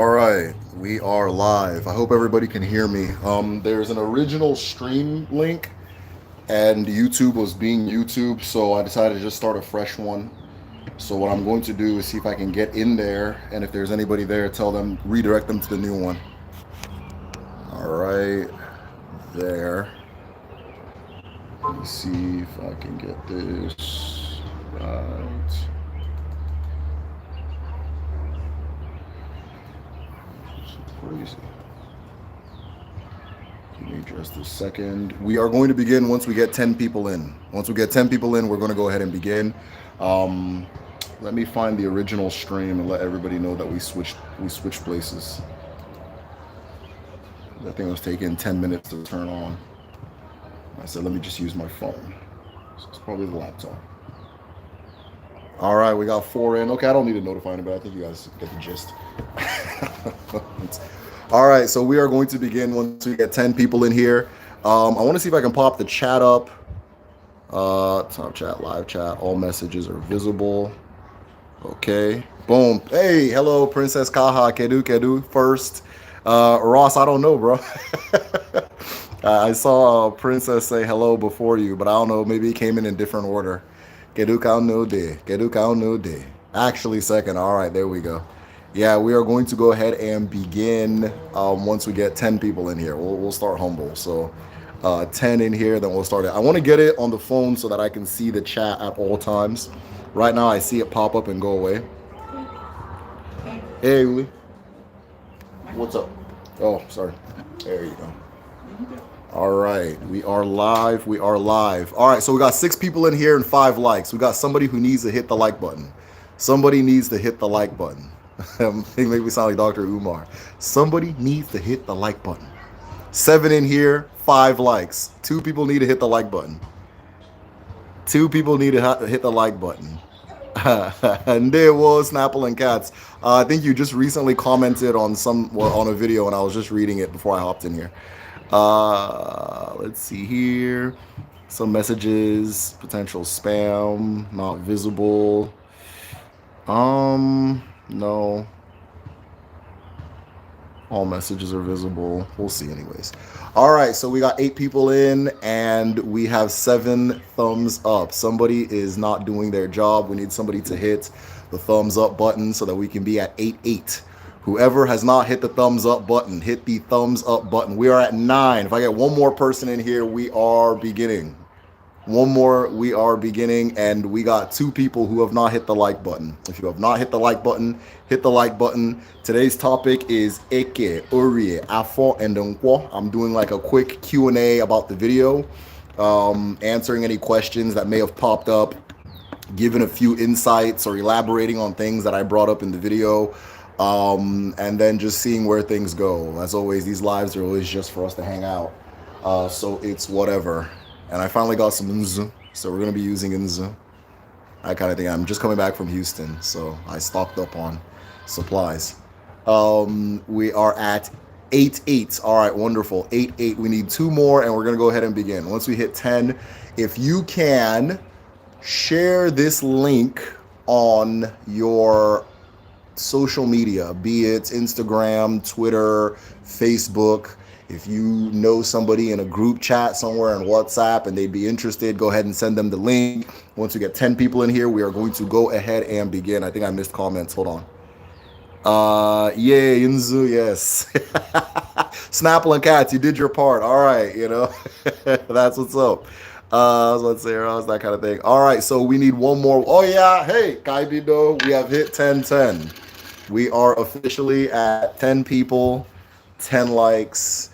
All right, we are live. I hope everybody can hear me. There's an original stream link, and YouTube was being YouTube, so I decided to just start a fresh one. So what I'm going to do is see if I can get in there, and if there's anybody there, tell them redirect them to the new one. All right, there. Let me see if I can get this right. This is crazy. Give me just a second. We are going to begin once we get 10 people in. Once we get 10 people in, we're going to go ahead and begin. Um, Let me find the original stream and let everybody know that we switched places. That thing was taking 10 minutes to turn on. I said, let me just use my phone. So it's probably the laptop. All right, we got 4 in. Okay, I don't need to notify anybody. I think you guys get the gist. All right, so we are going to begin once we get 10 people in here. I want to see if I can pop the chat up. Top chat, live chat, all messages are visible. Okay, boom. Hey, hello, Princess Kaha, Kedu, first. Ross, I don't know, bro. I saw Princess say hello before you, but I don't know, maybe it came in different order. Kedu no de. Actually, second. All right, there we go. Yeah, we are going to go ahead and begin once we get 10 people in here. We'll start humble. So 10 in here, then we'll start it. I want to get it on the phone so that I can see the chat at all times. Right now, I see it pop up and go away. Hey, Uli. What's up? Oh, sorry. There you go. All right, we are live. We are live. All right, so we got 6 people in here and 5 likes. We got somebody who needs to hit the like button. Somebody needs to hit the like button. It make me sound like Dr. Umar. Somebody needs to hit the like button. 7 in here, 5 likes. 2 people need to hit the like button. 2 people need to hit the like button. And there was Snapple and Cats. I think you just recently commented on on a video, and I was just reading it before I hopped in here. Let's see here. Some messages, potential spam, not visible. No. All messages are visible. We'll see anyways. All right, so we got 8 people in and we have 7 thumbs up. Somebody is not doing their job. We need somebody to hit the thumbs up button so that we can be at 8-8. Whoever has not hit the thumbs up button, hit the thumbs up button. We are at 9. If I get one more person in here, we are beginning. One more, we are beginning, and we got 2 people who have not hit the like button. If you have not hit the like button, hit the like button. Today's topic is Etiquette, Orie, Afor, and Nkwo. I'm doing like a quick Q&A about the video, answering any questions that may have popped up, giving a few insights or elaborating on things that I brought up in the video, and then just seeing where things go. As always, these lives are always just for us to hang out, so it's whatever. And I finally got some Nkwo, so we're going to be using Nkwo. That kind of thing. I'm just coming back from Houston, so I stocked up on supplies. We are at 8-8. All right, wonderful. 8-8. We need 2 more, and we're going to go ahead and begin. Once we hit 10, if you can share this link on your social media, be it Instagram, Twitter, Facebook. If you know somebody in a group chat somewhere on WhatsApp and they'd be interested, go ahead and send them the link. Once we get 10 people in here, we are going to go ahead and begin. I think I missed comments. Hold on. Yeah, Yunzu, yes. Snapple and Cats, you did your part. All right, that's what's up. I was about to say, that kind of thing. All right, so we need one more. Oh, yeah. Hey, Kaibido, we have hit 10-10. We are officially at 10 people, 10 likes.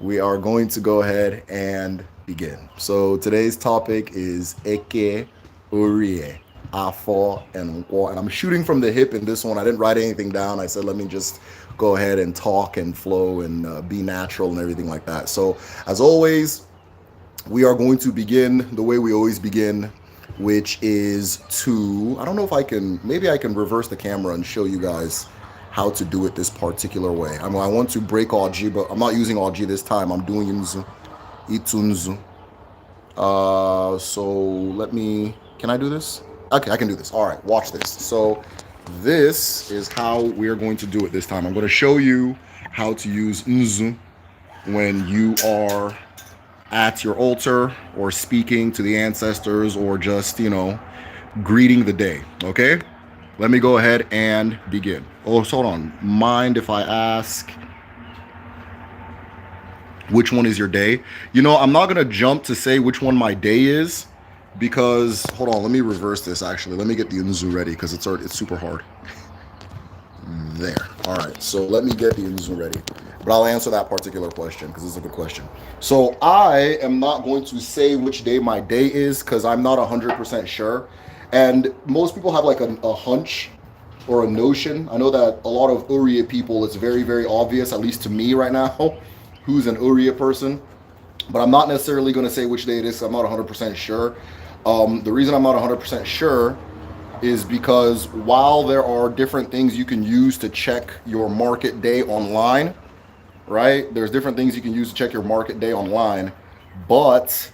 We are going to go ahead and begin. So today's topic is Eke, Orie, Afor, and Nkwo. And I'm shooting from the hip in this one. I didn't write anything down. I said, let me just go ahead and talk and flow and be natural and everything like that. So as always, we are going to begin the way we always begin, which is I don't know if maybe I can reverse the camera and show you guys how to do it this particular way. I want to break Orie, but I'm not using Orie this time. I'm doing Itunzu. So can I do this? Okay, I can do this. All right, watch this. So this is how we're going to do it this time. I'm going to show you how to use nzu when you are at your altar or speaking to the ancestors or just, greeting the day. Okay? Let me go ahead and begin. Oh, hold on. Mind if I ask which one is your day? I'm not going to jump to say which one my day is because, hold on, let me reverse this actually. Let me get the Nzu ready because it's super hard. There. All right. So let me get the Nzu ready. But I'll answer that particular question because it's a good question. So I am not going to say which day my day is because I'm not 100% sure. And most people have like a hunch or a notion. I know that a lot of Orie people, it's very, very obvious, at least to me right now, who's an Orie person. But I'm not necessarily going to say which day it is. I'm not 100% sure. The reason I'm not 100% sure is because while there are different things you can use to check your market day online, right? There's different things you can use to check your market day online, but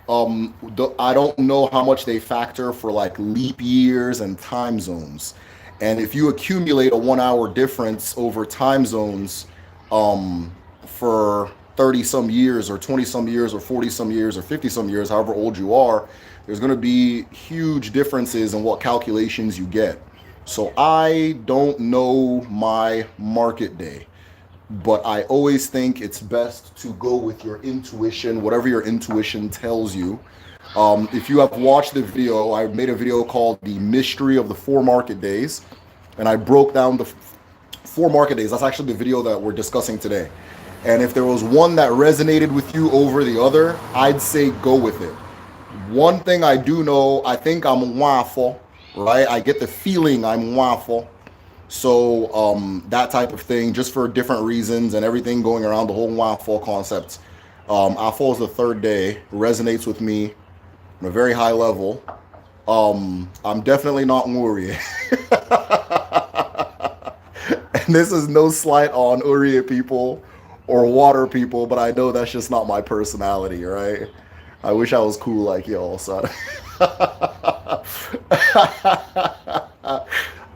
I don't know how much they factor for like leap years and time zones. And if you accumulate a 1 hour difference over time zones for 30 some years or 20 some years or 40 some years or 50 some years, however old you are, there's going to be huge differences in what calculations you get. So I don't know my market day, but I always think it's best to go with your intuition, whatever your intuition tells you. If you have watched the video, I made a video called The Mystery of the 4 Market Days, and I broke down the 4 market days. That's actually the video that we're discussing today. And if there was one that resonated with you over the other, I'd say go with it. One thing I do know, I think I'm waffle, right? I get the feeling I'm waffle. So that type of thing, just for different reasons and everything going around the whole waffle concept. Afor is the third day, resonates with me on a very high level. I'm definitely not Orie. And this is no slight on Orie people or water people, but I know that's just not my personality, right? I wish I was cool like y'all, son. I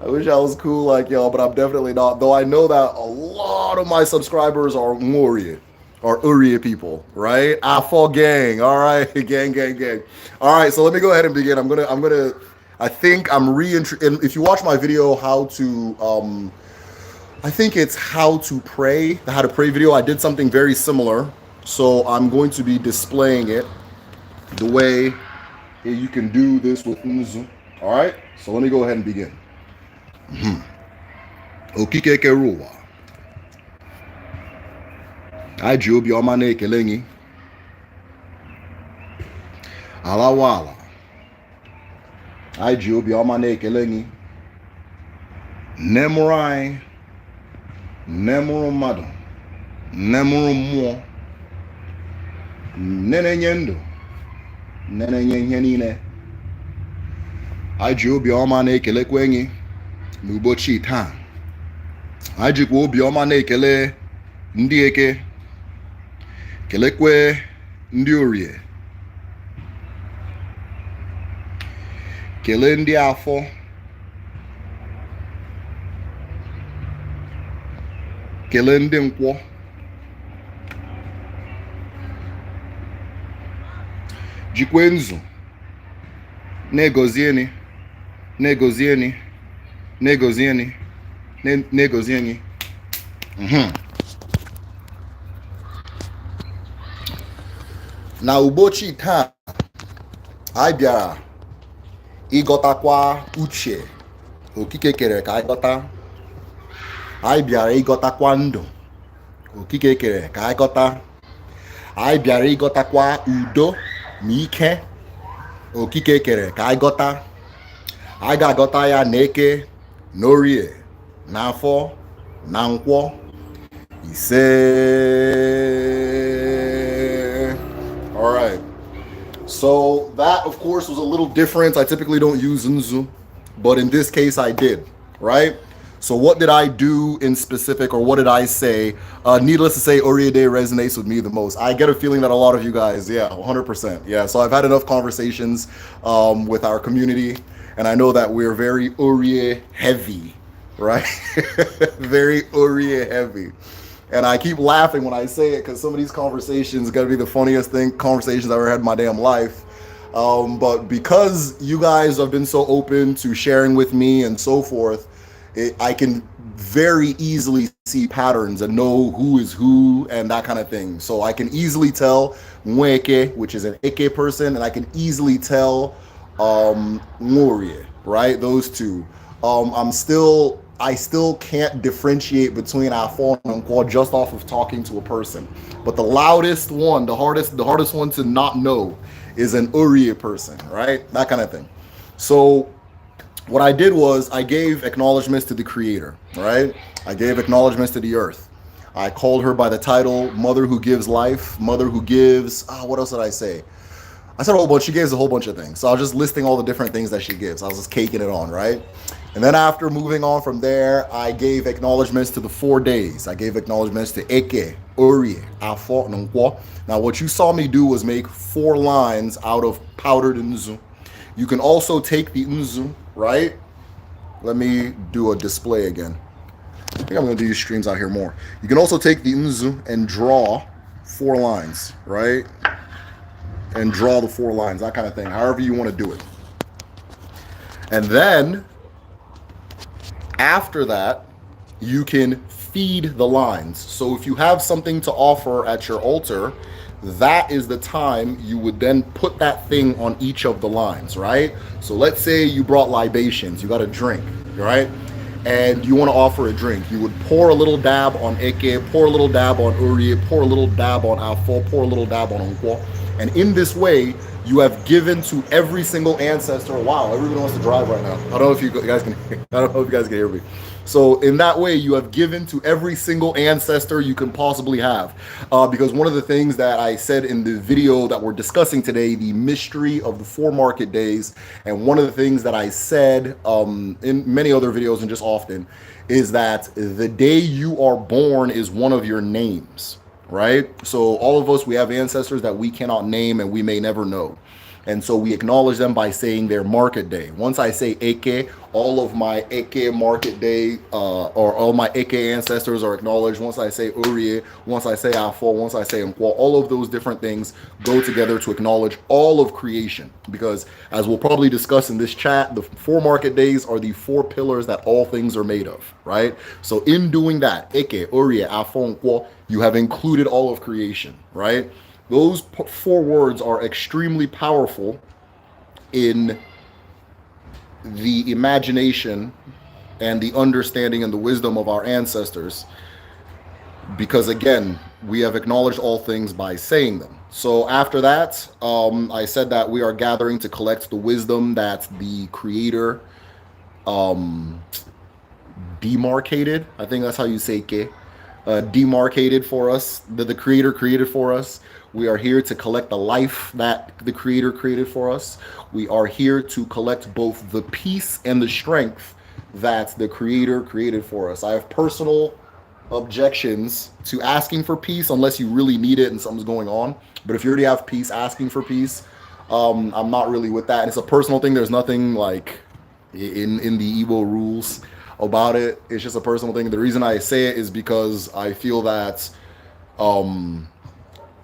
wish I was cool like y'all, but I'm definitely not. Though I know that a lot of my subscribers are Orie or Orie people, right? Afor gang, all right, gang. All right, so let me go ahead and begin. I think I'm if you watch my video, I think it's how to pray, the how to pray video. I did something very similar, so I'm going to be displaying it the way you can do this with Nzu. All right, so let me go ahead and begin. Okike keruwa. Aji obiọma na-ekele gị. Alawala. Aji obiọma na-ekele gị. Nne mụrụ anyị, nne mụrụ mmadụ, nne mụrụ mmụọ, nne na-enye ndụ, nne na-enye ihe niile. Aji obiọma na-ekelekwe gị n'ụbọchị taa. Ajikwa obiọma na-ekele ndị eke, kelekwe ndị orie, kelee ndị afọ, kelee ndị nkwọ, jikwe nzu na-egozieni, na-egozieni, na-egozieni, na-egozieni. Na ụbọchị taa anyị bịara ịghọtakwa uche okike kere ka anyị ghọta. Anyị bịara ịghọtakwa ndụ okike kere ka anyị ghọta. Anyị bịara ịghọtakwa udo na ike okike kere ka anyị ghọta. Anyị ga-aghọta ya na eke, na orie, na afọ, na nkwọ. Ise. All right. So that, of course, was a little different. I typically don't use Nzu, but in this case, I did, right? So what did I do in specific, or what did I say? Needless to say, Orie Day resonates with me the most. I get a feeling that a lot of you guys, yeah, 100%. Yeah, so I've had enough conversations with our community, And I know that we're very Orie heavy, right? Very Orie heavy. And I keep laughing when I say it because some of these conversations got to be the funniest conversations I've ever had in my damn life. But because you guys have been so open to sharing with me and so forth, I can very easily see patterns and know who is who and that kind of thing. So I can easily tell Mweke, which is an Eke person, and I can easily tell Orie, right? Those two. I still can't differentiate between Afor and Nkwo just off of talking to a person. But the loudest one, the hardest one to not know is an Orie person, right? That kind of thing. So what I did was I gave acknowledgments to the creator, right? I gave acknowledgments to the earth. I called her by the title Mother Who Gives Life, Mother Who Gives, what else did I say? I said a whole bunch. She gives a whole bunch of things. So I was just listing all the different things that she gives. I was just caking it on, right? And then after moving on from there, I gave acknowledgments to the 4 days. I gave acknowledgments to Eke, Orie, Afor, and Nkwo. Now, what you saw me do was make 4 lines out of powdered Nzu. You can also take the Nzu, right? Let me do a display again. I think I'm going to do these streams out here more. You can also take the Nzu and draw 4 lines, right? And draw the 4 lines, that kind of thing, however you want to do it. And then after that, you can feed the lines. So if you have something to offer at your altar, that is the time you would then put that thing on each of the lines, right? So let's say you brought libations, you got a drink, right? And you want to offer a drink. You would pour a little dab on Eke, pour a little dab on Orie, pour a little dab on Afor, pour a little dab on Nkwo. And in this way, you have given to every single ancestor. Wow, everybody wants to drive right now. I don't know if you guys can. I don't know if you guys can hear me. So in that way, you have given to every single ancestor you can possibly have. Because one of the things that I said in the video that we're discussing today, the mystery of the 4 market days, and one of the things that I said in many other videos and just often, is that the day you are born is one of your names. Right? So all of us, we have ancestors that we cannot name and we may never know. And so we acknowledge them by saying their market day. Once I say Eke, all of my Eke market day, or all my Eke ancestors are acknowledged. Once I say Orie, once I say Afor, once I say Nkwo, all of those different things go together to acknowledge all of creation. Because as we'll probably discuss in this chat, the 4 market days are the 4 pillars that all things are made of, right? So in doing that, Eke, Orie, Afor, Nkwo, you have included all of creation, right? Those 4 words are extremely powerful in the imagination and the understanding and the wisdom of our ancestors, because again, we have acknowledged all things by saying them. So after that, I said that we are gathering to collect the wisdom that the creator demarcated. I think that's how you say ke. Demarcated for us, that the creator created for us. We are here to collect the life that the creator created for us. We are here to collect both the peace and the strength that the creator created for us. I have personal objections to asking for peace unless you really need it and something's going on. But if you already have peace, asking for peace, I'm not really with that. And it's a personal thing. There's nothing like in the Igbo rules about it. It's just a personal thing. The reason I say it is because I feel that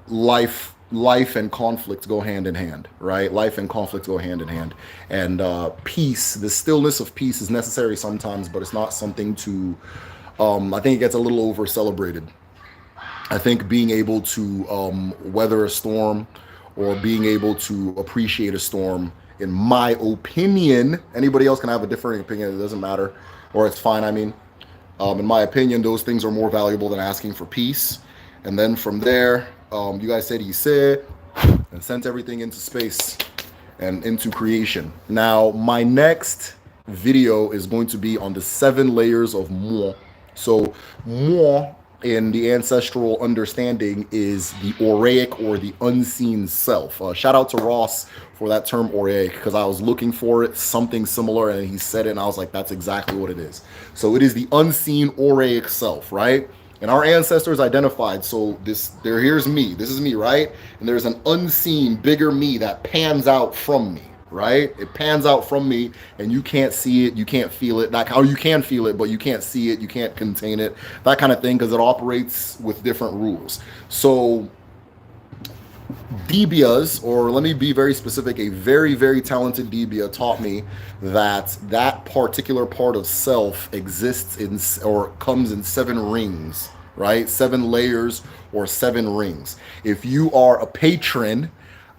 life and conflict go hand in hand, right? Life and conflict go hand in hand. And peace, the stillness of peace is necessary sometimes, but it's not something to, I think it gets a little over celebrated. I think being able to weather a storm or being able to appreciate a storm, in my opinion, anybody else can have a different opinion, it doesn't matter, or it's fine, I mean. In my opinion, those things are more valuable than asking for peace. And then from there, you guys said he said, and sent everything into space and into creation. Now, my next video is going to be on the 7 layers of Nkwo. So Nkwo in the ancestral understanding is the Oraic or the unseen self. Shout out to Ross for that term Oraic, because I was looking for it, something similar, and he said it and I was like, that's exactly what it is. So it is the unseen Oraic self, right? And our ancestors identified, so here's me, this is me, right? And there's an unseen, bigger me that pans out from me, right? It pans out from me, and you can't see it, you can't feel it. Or you can feel it, but you can't see it, you can't contain it, that kind of thing, because it operates with different rules. So Debias, or let me be very specific, a very, very talented Debia taught me that that particular part of self exists in, or comes in 7 rings, right? 7 layers or 7 rings. If you are a patron,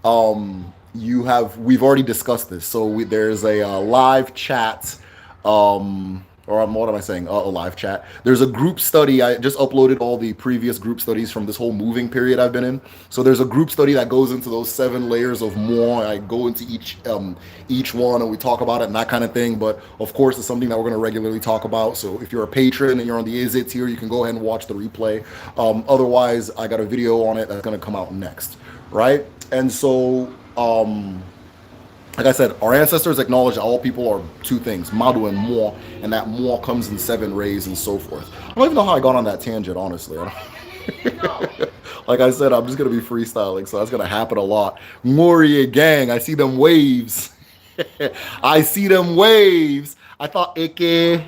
we've already discussed this. So there's a live chat, or what am I saying? A live chat. There's a group study. I just uploaded all the previous group studies from this whole moving period I've been in. So there's a group study that goes into those 7 layers of more. I go into each one and we talk about it and that kind of thing. But of course, it's something that we're going to regularly talk about. So if you're a patron and you're on the Is It tier, you can go ahead and watch the replay. Otherwise, I got a video on it that's going to come out next, right? And so, like I said, our ancestors acknowledge that all people are 2 things, Madu and Mo, and that Mo comes in 7 rays and so forth. I don't even know how I got on that tangent, honestly. Like I said, I'm just going to be freestyling, so that's going to happen a lot. Orie gang, I see them waves. I see them waves. I thought Ike,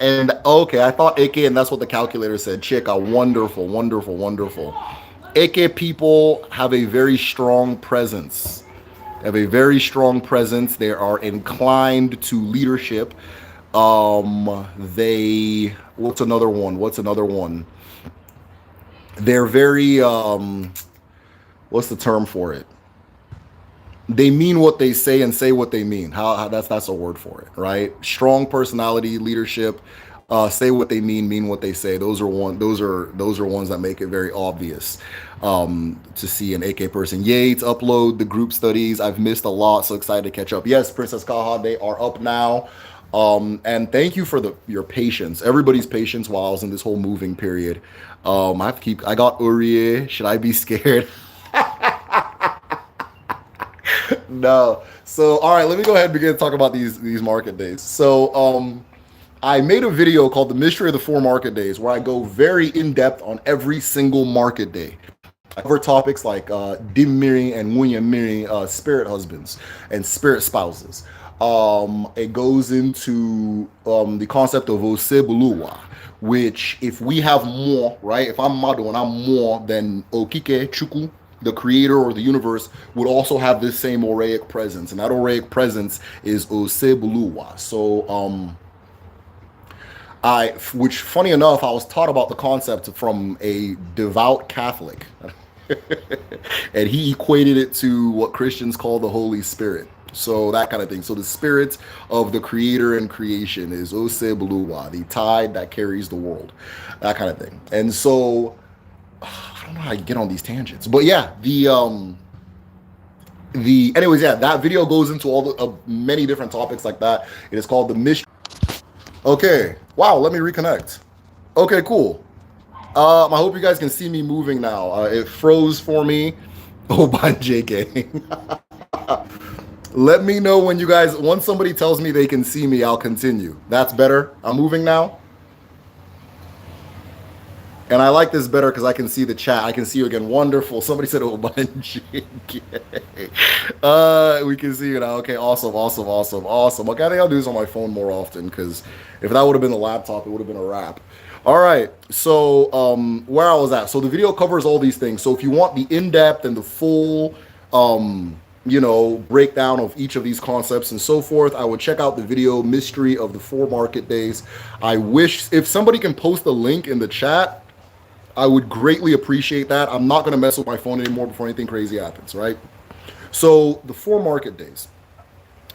and okay, I thought Ike, and that's what the calculator said. Chika, wonderful, wonderful, wonderful. Ike people have a very strong presence. Have a very strong presence. They are inclined to leadership. What's another one? They're very, what's the term for it? They mean what they say and say what they mean. That's a word for it, right? Strong personality, leadership, say what they mean what they say. Those are ones that make it very obvious to see an AK person. Yay, to upload the group studies. I've missed a lot, so excited to catch up. Yes, Princess Kaha, they are up now. And thank you for your patience, everybody's patience while I was in this whole moving period. I got Orie. Should I be scared? No. So, all right, let me go ahead and begin to talk about these market days. So, I made a video called The Mystery of the 4 Market Days, where I go very in-depth on every single market day. I cover topics like Dimmiri and Wunyamiri, spirit husbands and spirit spouses. It goes into the concept of Osebuluwa, which if we have more, right? If I'm Mado and I'm more, then Okike Chukwu, the creator or the universe, would also have this same Oraic presence. And that Oraic presence is Osebuluwa. So, which funny enough, I was taught about the concept from a devout Catholic. And he equated it to what Christians call the Holy Spirit. So that kind of thing. So the spirit of the creator and creation is Osebuluwa, the tide that carries the world. That kind of thing. And so, I don't know how you get on these tangents. But yeah, anyways, yeah, that video goes into all the many different topics like that. It is called The Mystery. Okay. Wow, let me reconnect. Okay, cool. I hope you guys can see me moving now. It froze for me. Oh, by JK. Let me know when once somebody tells me they can see me, I'll continue. That's better. I'm moving now. And I like this better because I can see the chat. I can see you again. Wonderful. Somebody said, oh, by JK. We can see you now. Okay, awesome. Okay, I think I'll do this on my phone more often, because if that would have been the laptop, it would have been a wrap. All right, so where I was at. So the video covers all these things. So if you want the in-depth and the full, breakdown of each of these concepts and so forth, I would check out the video Mystery of the 4 Market Days. I wish if somebody can post the link in the chat, I would greatly appreciate that. I'm not going to mess with my phone anymore before anything crazy happens, right? So the 4 market days.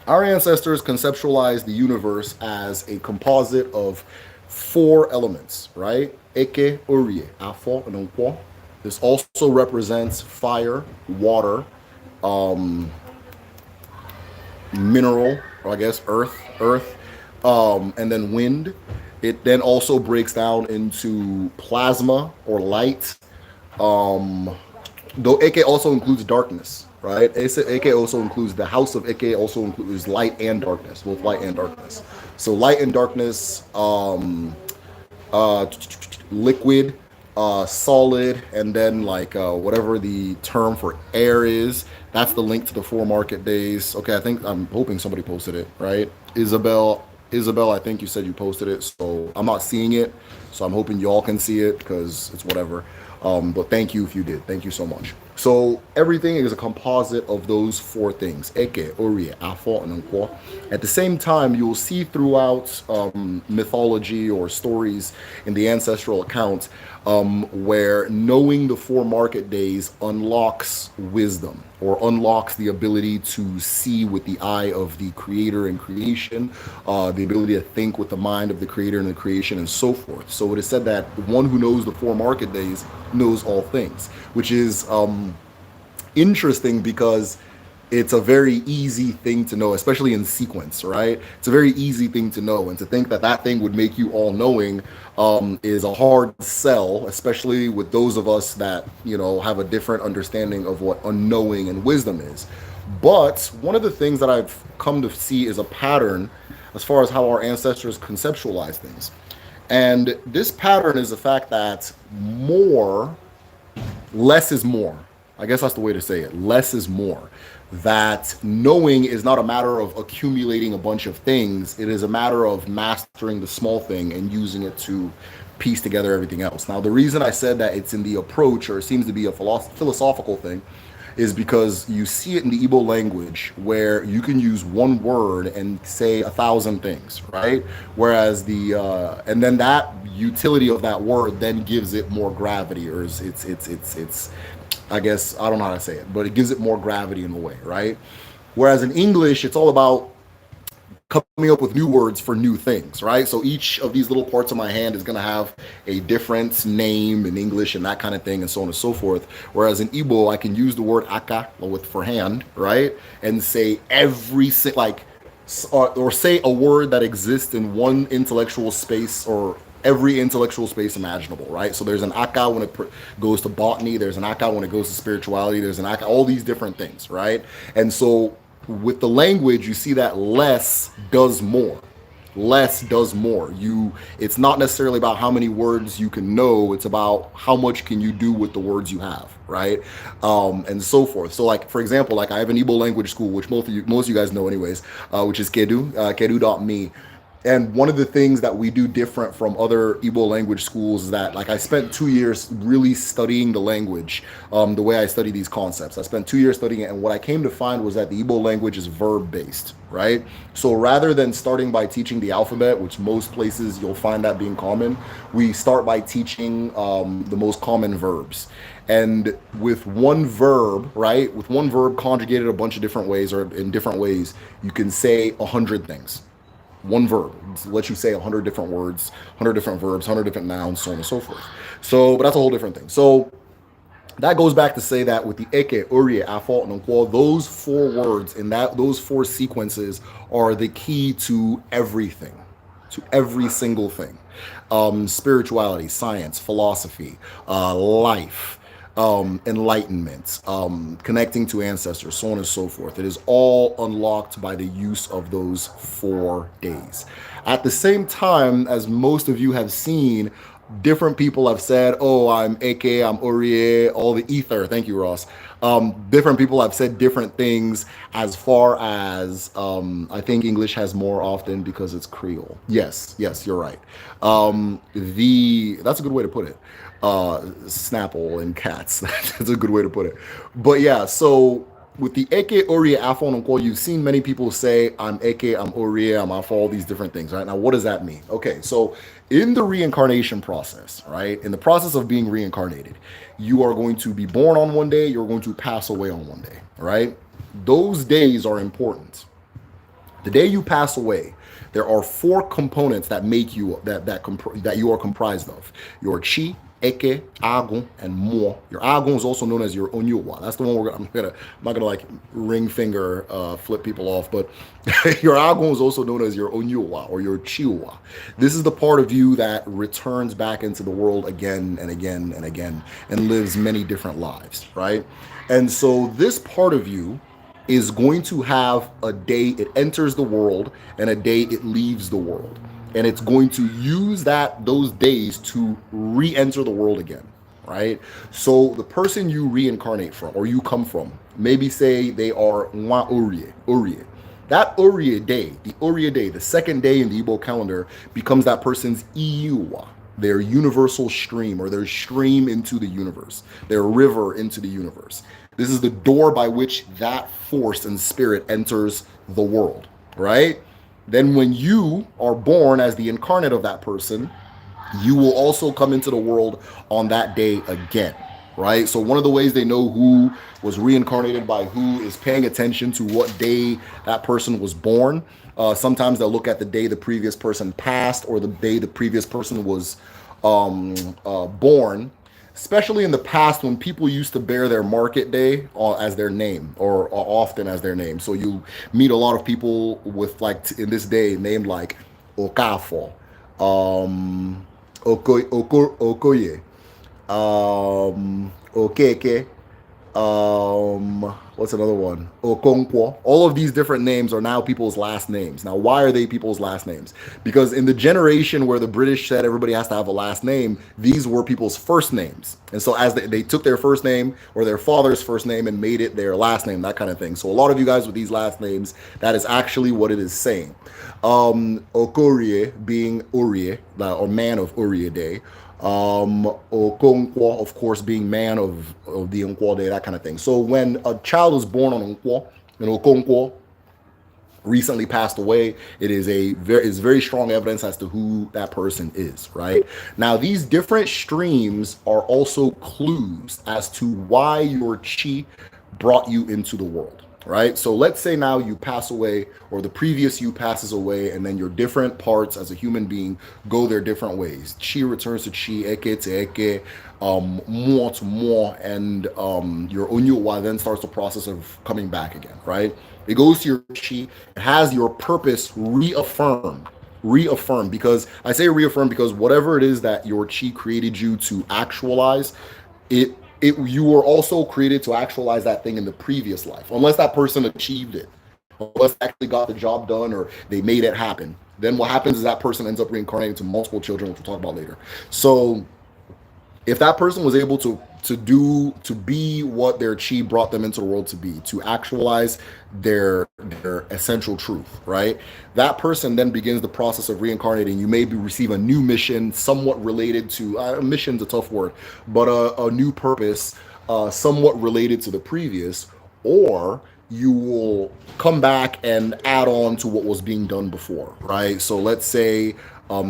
Our ancestors conceptualized the universe as a composite of 4 elements, right? Eke, Orie, Afor, and Nkwo. This also represents fire, water, mineral, or I guess earth, and then wind. It then also breaks down into plasma or light. Though Eke also includes darkness, right? Eke also includes the house of Eke, also includes light and darkness, both light and darkness. So light and darkness, liquid, solid, and then like whatever the term for air is. That's the link to the 4 market days. Okay, I'm hoping somebody posted it, right? Isabel, I think you said you posted it, so I'm not seeing it. So I'm hoping y'all can see it because it's whatever. But thank you if you did. Thank you so much. So everything is a composite of those 4 things: Eke, Orie, Afor, and Nkwo. At the same time, you'll see throughout mythology or stories in the ancestral accounts where knowing the 4 market days unlocks wisdom, or unlocks the ability to see with the eye of the creator and creation, the ability to think with the mind of the creator and the creation, and so forth. So it is said that the one who knows the 4 market days knows all things, which is interesting because it's a very easy thing to know, especially in sequence, right? It's a very easy thing to know, and to think that that thing would make you all knowing is a hard sell, especially with those of us that have a different understanding of what unknowing and wisdom is. But one of the things that I've come to see is a pattern as far as how our ancestors conceptualize things, and this pattern is the fact that less is more. I guess that's the way to say it. Less is more. That knowing is not a matter of accumulating a bunch of things. It is a matter of mastering the small thing and using it to piece together everything else. Now, the reason I said that it's in the approach, or it seems to be a philosophical thing, is because you see it in the Igbo language where you can use one word and say 1,000 things, right? Whereas and then that utility of that word then gives it more gravity, or it's I guess, I don't know how to say it, but it gives it more gravity in a way, right? Whereas in English, it's all about coming up with new words for new things, right? So each of these little parts of my hand is going to have a different name in English and that kind of thing, and so on and so forth. Whereas in Igbo, I can use the word aka for hand, right? And say or say a word that exists in one intellectual space, or every intellectual space imaginable, right? So there's an aka when it goes to botany, there's an aka when it goes to spirituality, there's an aka, all these different things, right? And so with the language, you see that less does more. Less does more. It's not necessarily about how many words you can know, it's about how much can you do with the words you have, right? And so forth. So like, for example, like I have an Igbo language school, which most of you guys know anyways, which is Kedu, kedu.me. And one of the things that we do different from other Igbo language schools is that, like, I spent 2 years really studying the language, the way I study these concepts. I spent 2 years studying it, and what I came to find was that the Igbo language is verb-based, right? So rather than starting by teaching the alphabet, which most places you'll find that being common, we start by teaching the most common verbs. And with one verb, right, with one verb conjugated a bunch of different ways, or in different ways, you can say 100 things. One verb lets you say 100 different words, 100 different verbs, 100 different nouns, so on and so forth. So, but that's a whole different thing. So that goes back to say that with the Eke, Orie, Afor, and Nkwo, those 4 words in those 4 sequences are the key to everything, to every single thing. Spirituality, science, philosophy, life, enlightenment, connecting to ancestors, so on and so forth. It is all unlocked by the use of those 4 days. At the same time, as most of you have seen, different people have said, oh, I'm Eke, I'm Orie, all the ether. Thank you, Ross. Different people have said different things as far as, I think English has more often because it's Creole. Yes, you're right. That's a good way to put it. Snapple and cats. That's a good way to put it. But yeah, so with the Eke, Orie, Afor, and Nkwo, you've seen many people say, I'm Eke, I'm Orie, I'm Afor, all these different things, right? Now, what does that mean? Okay, so in the reincarnation process, right, in the process of being reincarnated, you are going to be born on one day, you're going to pass away on one day, right? Those days are important. The day you pass away, there are 4 components that make you, that you are comprised of. Your chi, Eke, Agun, and Mo. Your Agun is also known as your Onyuwa. That's the one I'm not gonna like ring finger flip people off, but your Agun is also known as your Onyuwa or your Chiwa. This is the part of you that returns back into the world again and again and again and lives many different lives, right? And so this part of you is going to have a day it enters the world and a day it leaves the world. and it's going to use those days to re-enter the world again, right? So the person you reincarnate from or you come from, maybe say they are Nwa Orie. That Orie day, the second day in the Igbo calendar, becomes that person's Iuwa, their universal stream, or their stream into the universe, their river into the universe. This is the door by which that force and spirit enters the world, right? Then when you are born as the incarnate of that person, you will also come into the world on that day again, right? So one of the ways they know who was reincarnated by who is paying attention to what day that person was born. Sometimes they'll look at the day the previous person passed or the day the previous person was born, especially in the past when people used to bear their market day as their name or often as their name. So you meet a lot of people with like in this day named like Okafor, Okoye, Okeke, what's another one? Nkwo. All of these different names are now people's last names. Now, why are they people's last names? Because in the generation where the British said everybody has to have a last name, these were people's first names. And so as they took their first name or their father's first name and made it their last name, that kind of thing. So a lot of you guys with these last names, that is actually what it is saying. Okorie being Orie, or man of Orie Day. Nkwo, of course, being man of the Nkwo Day, that kind of thing. So when a child is born on Nkwo, and Okonkwo recently passed away, it is very strong evidence as to who that person is, right? Now, these different streams are also clues as to why your chi brought you into the world. Right? So let's say now you pass away or the previous you passes away and then your different parts as a human being go their different ways. Chi returns to chi, eke to eke, mo to mo, and your onyuwa then starts the process of coming back again, right? It goes to your chi, it has your purpose reaffirmed, because I say reaffirm because whatever it is that your chi created you to actualize, you were also created to actualize that thing in the previous life, unless that person achieved it, unless they actually got the job done or they made it happen. Then what happens is that person ends up reincarnating to multiple children, which we'll talk about later. So if that person was able to be what their chi brought them into the world to be, to actualize their essential truth, right? That person then begins the process of reincarnating. You maybe receive a new mission, somewhat related to mission's a tough word, but a new purpose, somewhat related to the previous, or you will come back and add on to what was being done before, right? So let's say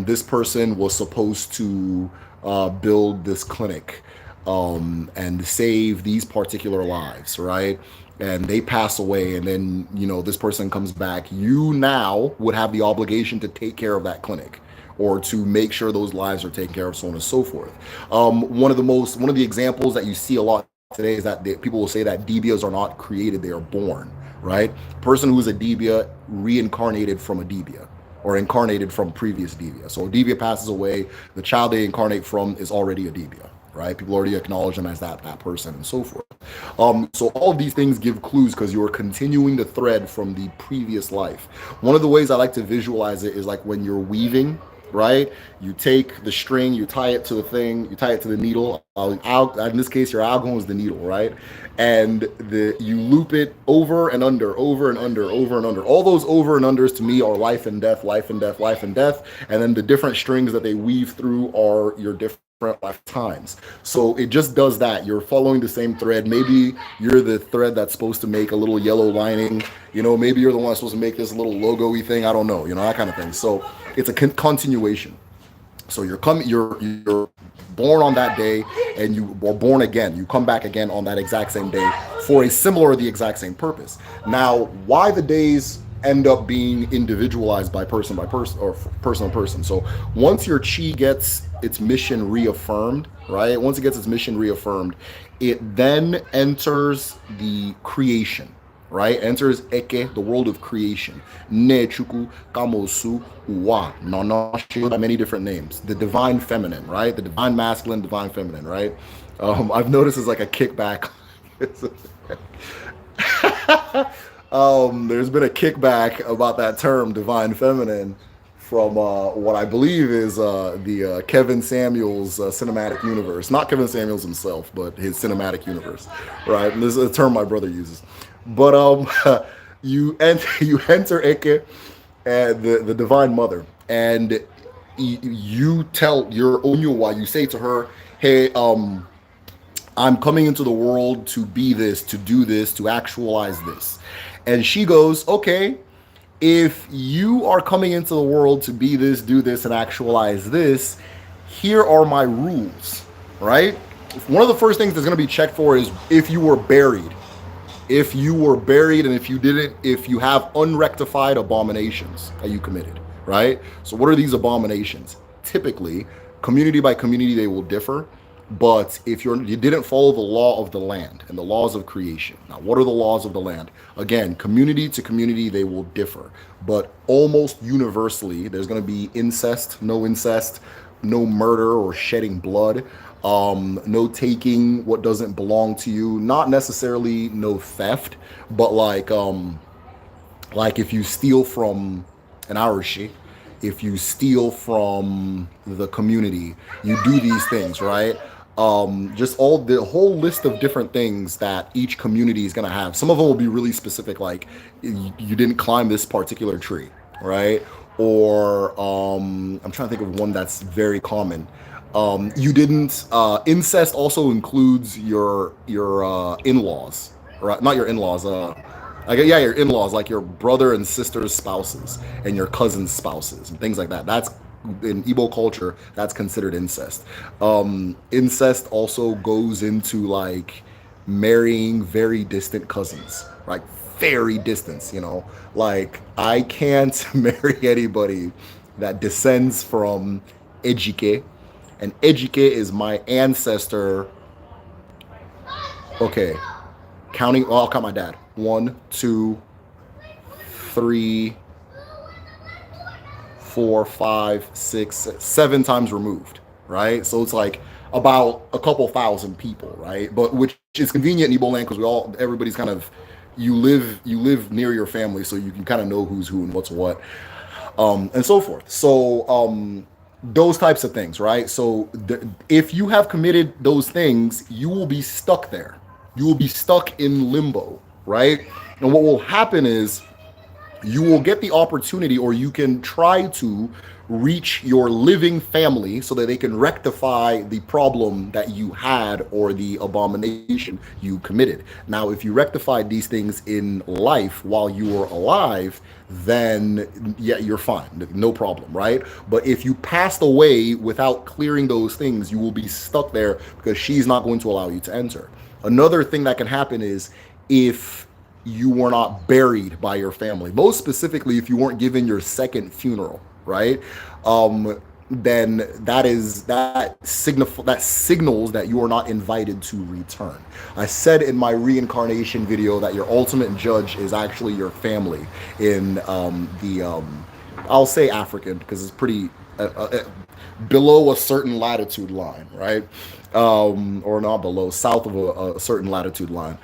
this person was supposed to build this clinic and save these particular lives, right? And they pass away, and then this person comes back. You now would have the obligation to take care of that clinic, or to make sure those lives are taken care of, so on and so forth. One of the examples that you see a lot today is that people will say that Debias are not created; they are born, right? A person who is a Debia reincarnated from a Debia, or incarnated from previous Debia. So a Debia passes away, the child they incarnate from is already a Debia, right? People already acknowledge them as that person and so forth. So all of these things give clues because you're continuing the thread from the previous life. One of the ways I like to visualize it is like when you're weaving, right? You take the string, you tie it to the thing, you tie it to the needle. In this case, your algon is the needle, right? And you loop it over and under, over and under, over and under. All those over and unders to me are life and death, life and death, life and death. And then the different strings that they weave through are your different lifetimes. So it just does that. You're following the same thread. Maybe you're the thread that's supposed to make a little yellow lining. Maybe you're the one that's supposed to make this little logo-y thing. I don't know. That kind of thing. So it's a continuation. So you're born on that day, and you are born again. You come back again on that exact same day for a similar or the exact same purpose. Now, why the days end up being individualized by person or person to person. So once your chi gets its mission reaffirmed, right? Once it gets its mission reaffirmed, it then enters the creation, right? Enters Eke, the world of creation. Ne Chuku, Kamosu, Uwa, Nanashi, many different names. The divine feminine, right? The divine masculine, divine feminine, right? I've noticed it's like a kickback. There's been a kickback about that term, divine feminine, from what I believe is the Kevin Samuels cinematic universe. Not Kevin Samuels himself, but his cinematic universe, right? And this is a term my brother uses. But you enter Eke, and the Divine Mother, and you tell your Onyuwa, you say to her, hey, I'm coming into the world to be this, to do this, to actualize this. And she goes, okay, if you are coming into the world to be this, do this, and actualize this, here are my rules, right? One of the first things that's going to be checked for is if you were buried. If you were buried and if you didn't, if you have unrectified abominations that you committed, right? So, what are these abominations? Typically, community by community, they will differ. But if you didn't follow the law of the land and the laws of creation, now what are the laws of the land? Again, community to community, they will differ. But almost universally, there's going to be incest, no murder or shedding blood, no taking what doesn't belong to you. Not necessarily no theft, but like if you steal from an Irish, if you steal from the community, you do these things, right? Just all the whole list of different things that each community is going to have. Some of them will be really specific, like you didn't climb this particular tree, right? Or I'm trying to think of one that's very common. You didn't. Incest also includes your in-laws, right? Not your in-laws. Yeah, your in-laws, like your brother and sister's spouses and your cousin's spouses and things like that. That's in Igbo culture. That's considered incest. Incest also goes into like marrying very distant cousins, like very distant. Like I can't marry anybody that descends from Ejike, and Ejike is my ancestor. Okay, counting. Well, I'll count my dad. One, two, three, four, five, six, 7 times removed, right? So it's like about a couple thousand people, right? But which is convenient in Igbo land because everybody's kind of, you live near your family, so you can kind of know who's who and what's what, and so forth. So those types of things, right? So if you have committed those things, you will be stuck there. You will be stuck in limbo, right? And what will happen is you will get the opportunity, or you can try to reach your living family so that they can rectify the problem that you had or the abomination you committed. Now, if you rectified these things in life while you were alive, then yeah, you're fine, no problem, right? But if you passed away without clearing those things, you will be stuck there because she's not going to allow you to enter. Another thing that can happen is if you were not buried by your family, most specifically if you weren't given your second funeral, right? Then that signals that you are not invited to return. I said in my reincarnation video that your ultimate judge is actually your family in I'll say African because it's pretty below a certain latitude line, right? Or not below, south of a certain latitude line.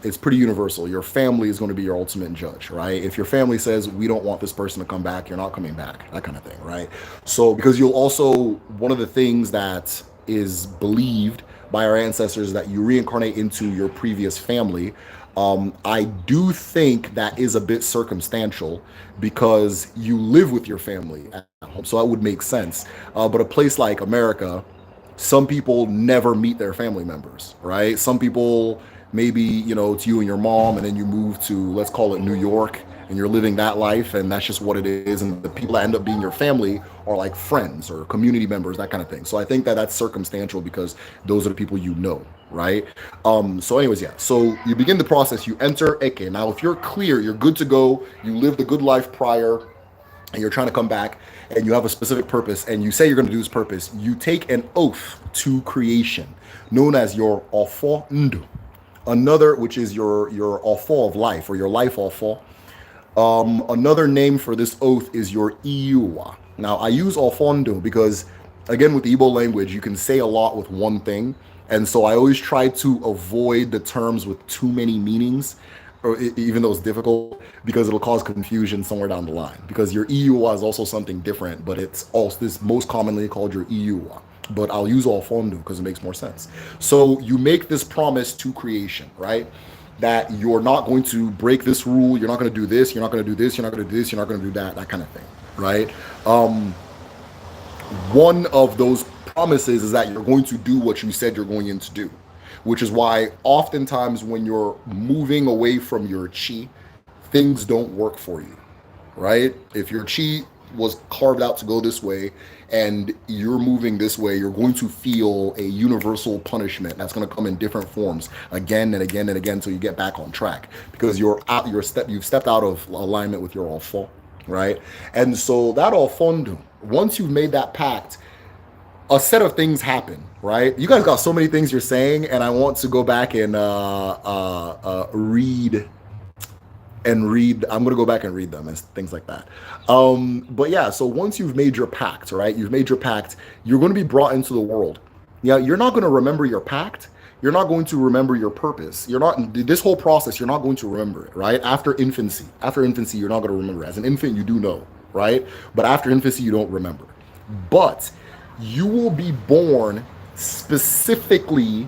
It's pretty universal. Your family is going to be your ultimate judge, right? If your family says, we don't want this person to come back, you're not coming back, that kind of thing, right? So, because you'll also, one of the things that is believed by our ancestors that you reincarnate into your previous family. I do think that is a bit circumstantial because you live with your family at home, so that would make sense. But a place like America, some people never meet their family members, right? Some people, maybe, it's you and your mom, and then you move to, let's call it New York, and you're living that life, and that's just what it is. And the people that end up being your family are like friends or community members, that kind of thing. So I think that that's circumstantial because those are the people right? So anyways, yeah. So you begin the process, you enter Eke. Now, if you're clear, you're good to go, you lived a good life prior, and you're trying to come back, and you have a specific purpose, and you say you're going to do this purpose, you take an oath to creation, known as your Afor Ndu. Another, which is your Afor of life, or your life Afor. Another name for this oath is your Iuwa. Now, I use Ofondo because, again, with the Igbo language, you can say a lot with one thing. And so I always try to avoid the terms with too many meanings. or even though it's difficult, because it'll cause confusion somewhere down the line. Because your EUA is also something different, but it's also this most commonly called your EUA. But I'll use all fondo because it makes more sense. So you make this promise to creation, right? That you're not going to break this rule, you're not going to do this, you're not going to do this, you're not going to do this, you're not going to do that, that kind of thing, right? One of those promises is that you're going to do what you said you're going to do, which is why oftentimes when you're moving away from your chi, things don't work for you, right? If your chi was carved out to go this way and you're moving this way, you're going to feel a universal punishment that's going to come in different forms again and again and again until you get back on track, because you've stepped out of alignment with your Afor, right? And so that Afondu, once you've made that pact, a set of things happen, right? You guys got so many things you're saying, and I want to go back and read. I'm going to go back and read them and things like that. But yeah, so once you've made your pact, right? You've made your pact, you're going to be brought into the world. Yeah, you're not going to remember your pact. You're not going to remember your purpose. You're not, this whole process, you're not going to remember it, right? After infancy, you're not going to remember it. As an infant, you do know, right? But after infancy, you don't remember. But you will be born specifically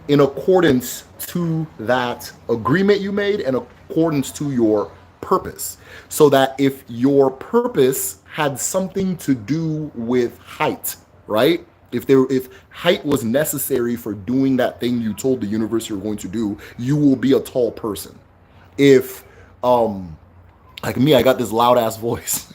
in accordance to that agreement you made and accordance to your purpose. So that if your purpose had something to do with height, right? If height was necessary for doing that thing you told the universe you're going to do, you will be a tall person. If like me, I got this loud ass voice.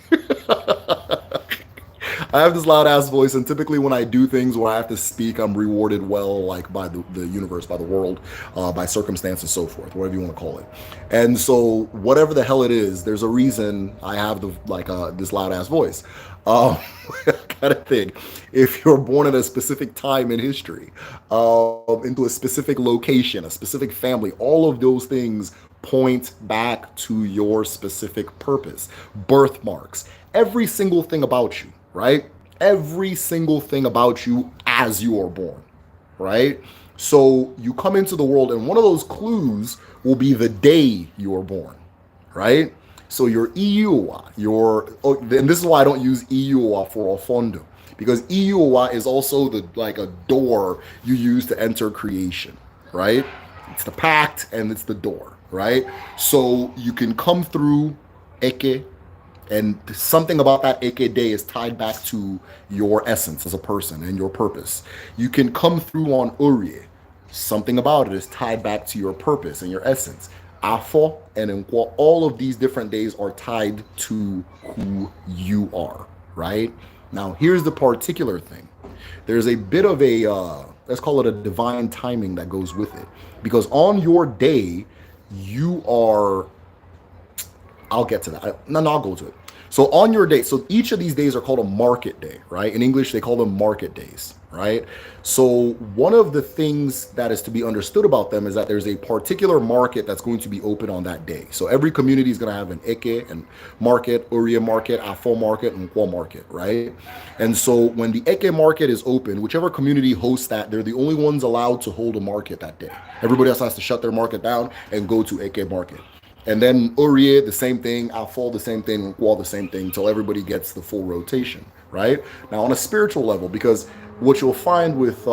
I have this loud ass voice, and typically when I do things where I have to speak, I'm rewarded well, like by the universe, by the world, by circumstance, and so forth, whatever you want to call it. And so, whatever the hell it is, there's a reason I have this loud ass voice. Kind of thing. If you're born at a specific time in history, into a specific location, a specific family, all of those things point back to your specific purpose. Birthmarks, every single thing about you, right? Every single thing about you as you are born, right? So you come into the world, and one of those clues will be the day you are born, right? So your EUA, and this is why I don't use EUA for Ofondo, because EUA is also like a door you use to enter creation, right? It's the pact and it's the door, right? So you can come through Eke, and something about that Eke day is tied back to your essence as a person and your purpose. You can come through on Orie. Something about it is tied back to your purpose and your essence. Afor and Nkwo, all of these different days are tied to who you are, right? Now, here's the particular thing. There's a bit of a, let's call it a divine timing that goes with it. Because on your day, you are, I'll get to that. No, I'll go to it. So on your day, so each of these days are called a market day, right? In English, they call them market days, right? So one of the things that is to be understood about them is that there's a particular market that's going to be open on that day. So every community is going to have an Eke and market, Orie market, Afor market, and Nkwo market, right? And so when the Eke market is open, whichever community hosts that, they're the only ones allowed to hold a market that day. Everybody else has to shut their market down and go to Eke market. And then Orie, the same thing, Afor, the same thing, Nkwo, the same thing, until everybody gets the full rotation, right? Now, on a spiritual level, because what you'll find with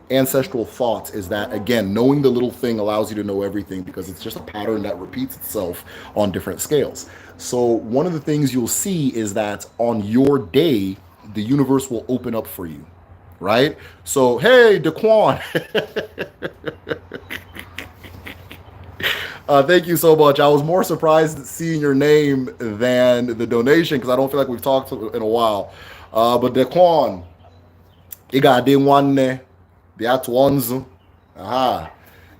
ancestral thoughts is that, again, knowing the little thing allows you to know everything, because it's just a pattern that repeats itself on different scales. So one of the things you'll see is that on your day, the universe will open up for you, right? So, hey, Daquan. Thank you so much. I was more surprised seeing your name than the donation, because I don't feel like we've talked in a while. But Daquan, I got one the Atwanzu. Aha.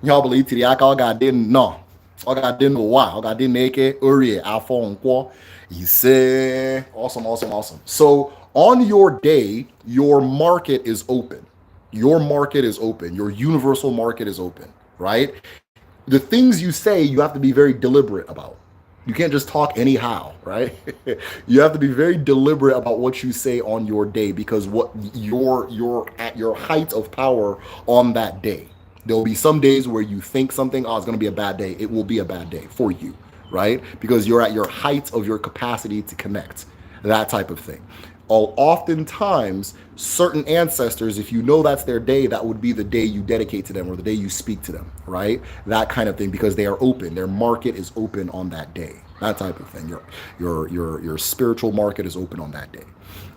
Y'all believe to the Aka got didn't know. I got didn't know why. I got didn't make it. Orie, Afor, Nkwo. He said, awesome. So on your day, your market is open. Your market is open. Your universal market is open, right? The things you say, you have to be very deliberate about. You can't just talk anyhow, right? You have to be very deliberate about what you say on your day, because what you're at your height of power on that day, There'll be some days where you think something, oh, it's going to be a bad day. It will be a bad day for you, right? Because you're at your height of your capacity to connect, that type of thing. Oftentimes, certain ancestors, if you know that's their day, that would be the day you dedicate to them or the day you speak to them, right? That kind of thing, because they are open. Their market is open on that day. That type of thing. Your spiritual market is open on that day.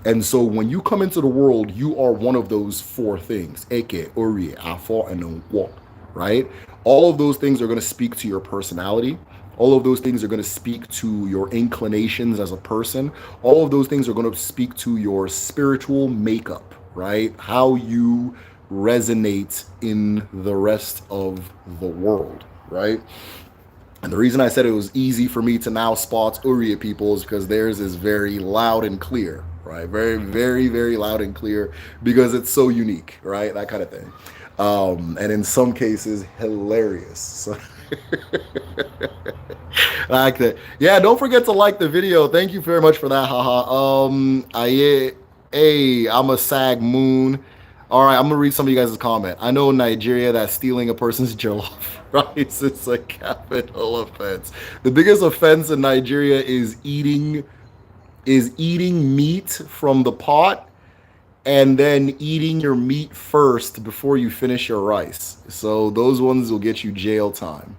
And so when you come into the world, you are one of those four things: Eke, Orie, Afor, and Nkwo, right? All of those things are going to speak to your personality. All of those things are going to speak to your inclinations as a person. All of those things are going to speak to your spiritual makeup, right? How you resonate in the rest of the world, right? And the reason I said it was easy for me to now spot Orie people is because theirs is very loud and clear, right? Very, very, very loud and clear because it's so unique, right? That kind of thing. And in some cases, hilarious. So like that. Yeah, don't forget to like the video. Thank you very much for that. Haha. I'm a sag moon. All right, I'm gonna read some of you guys' comment. I know in Nigeria that stealing a person's jollof rice is a capital offense. The biggest offense in Nigeria is eating meat from the pot and then eating your meat first before you finish your rice. So those ones will get you jail time.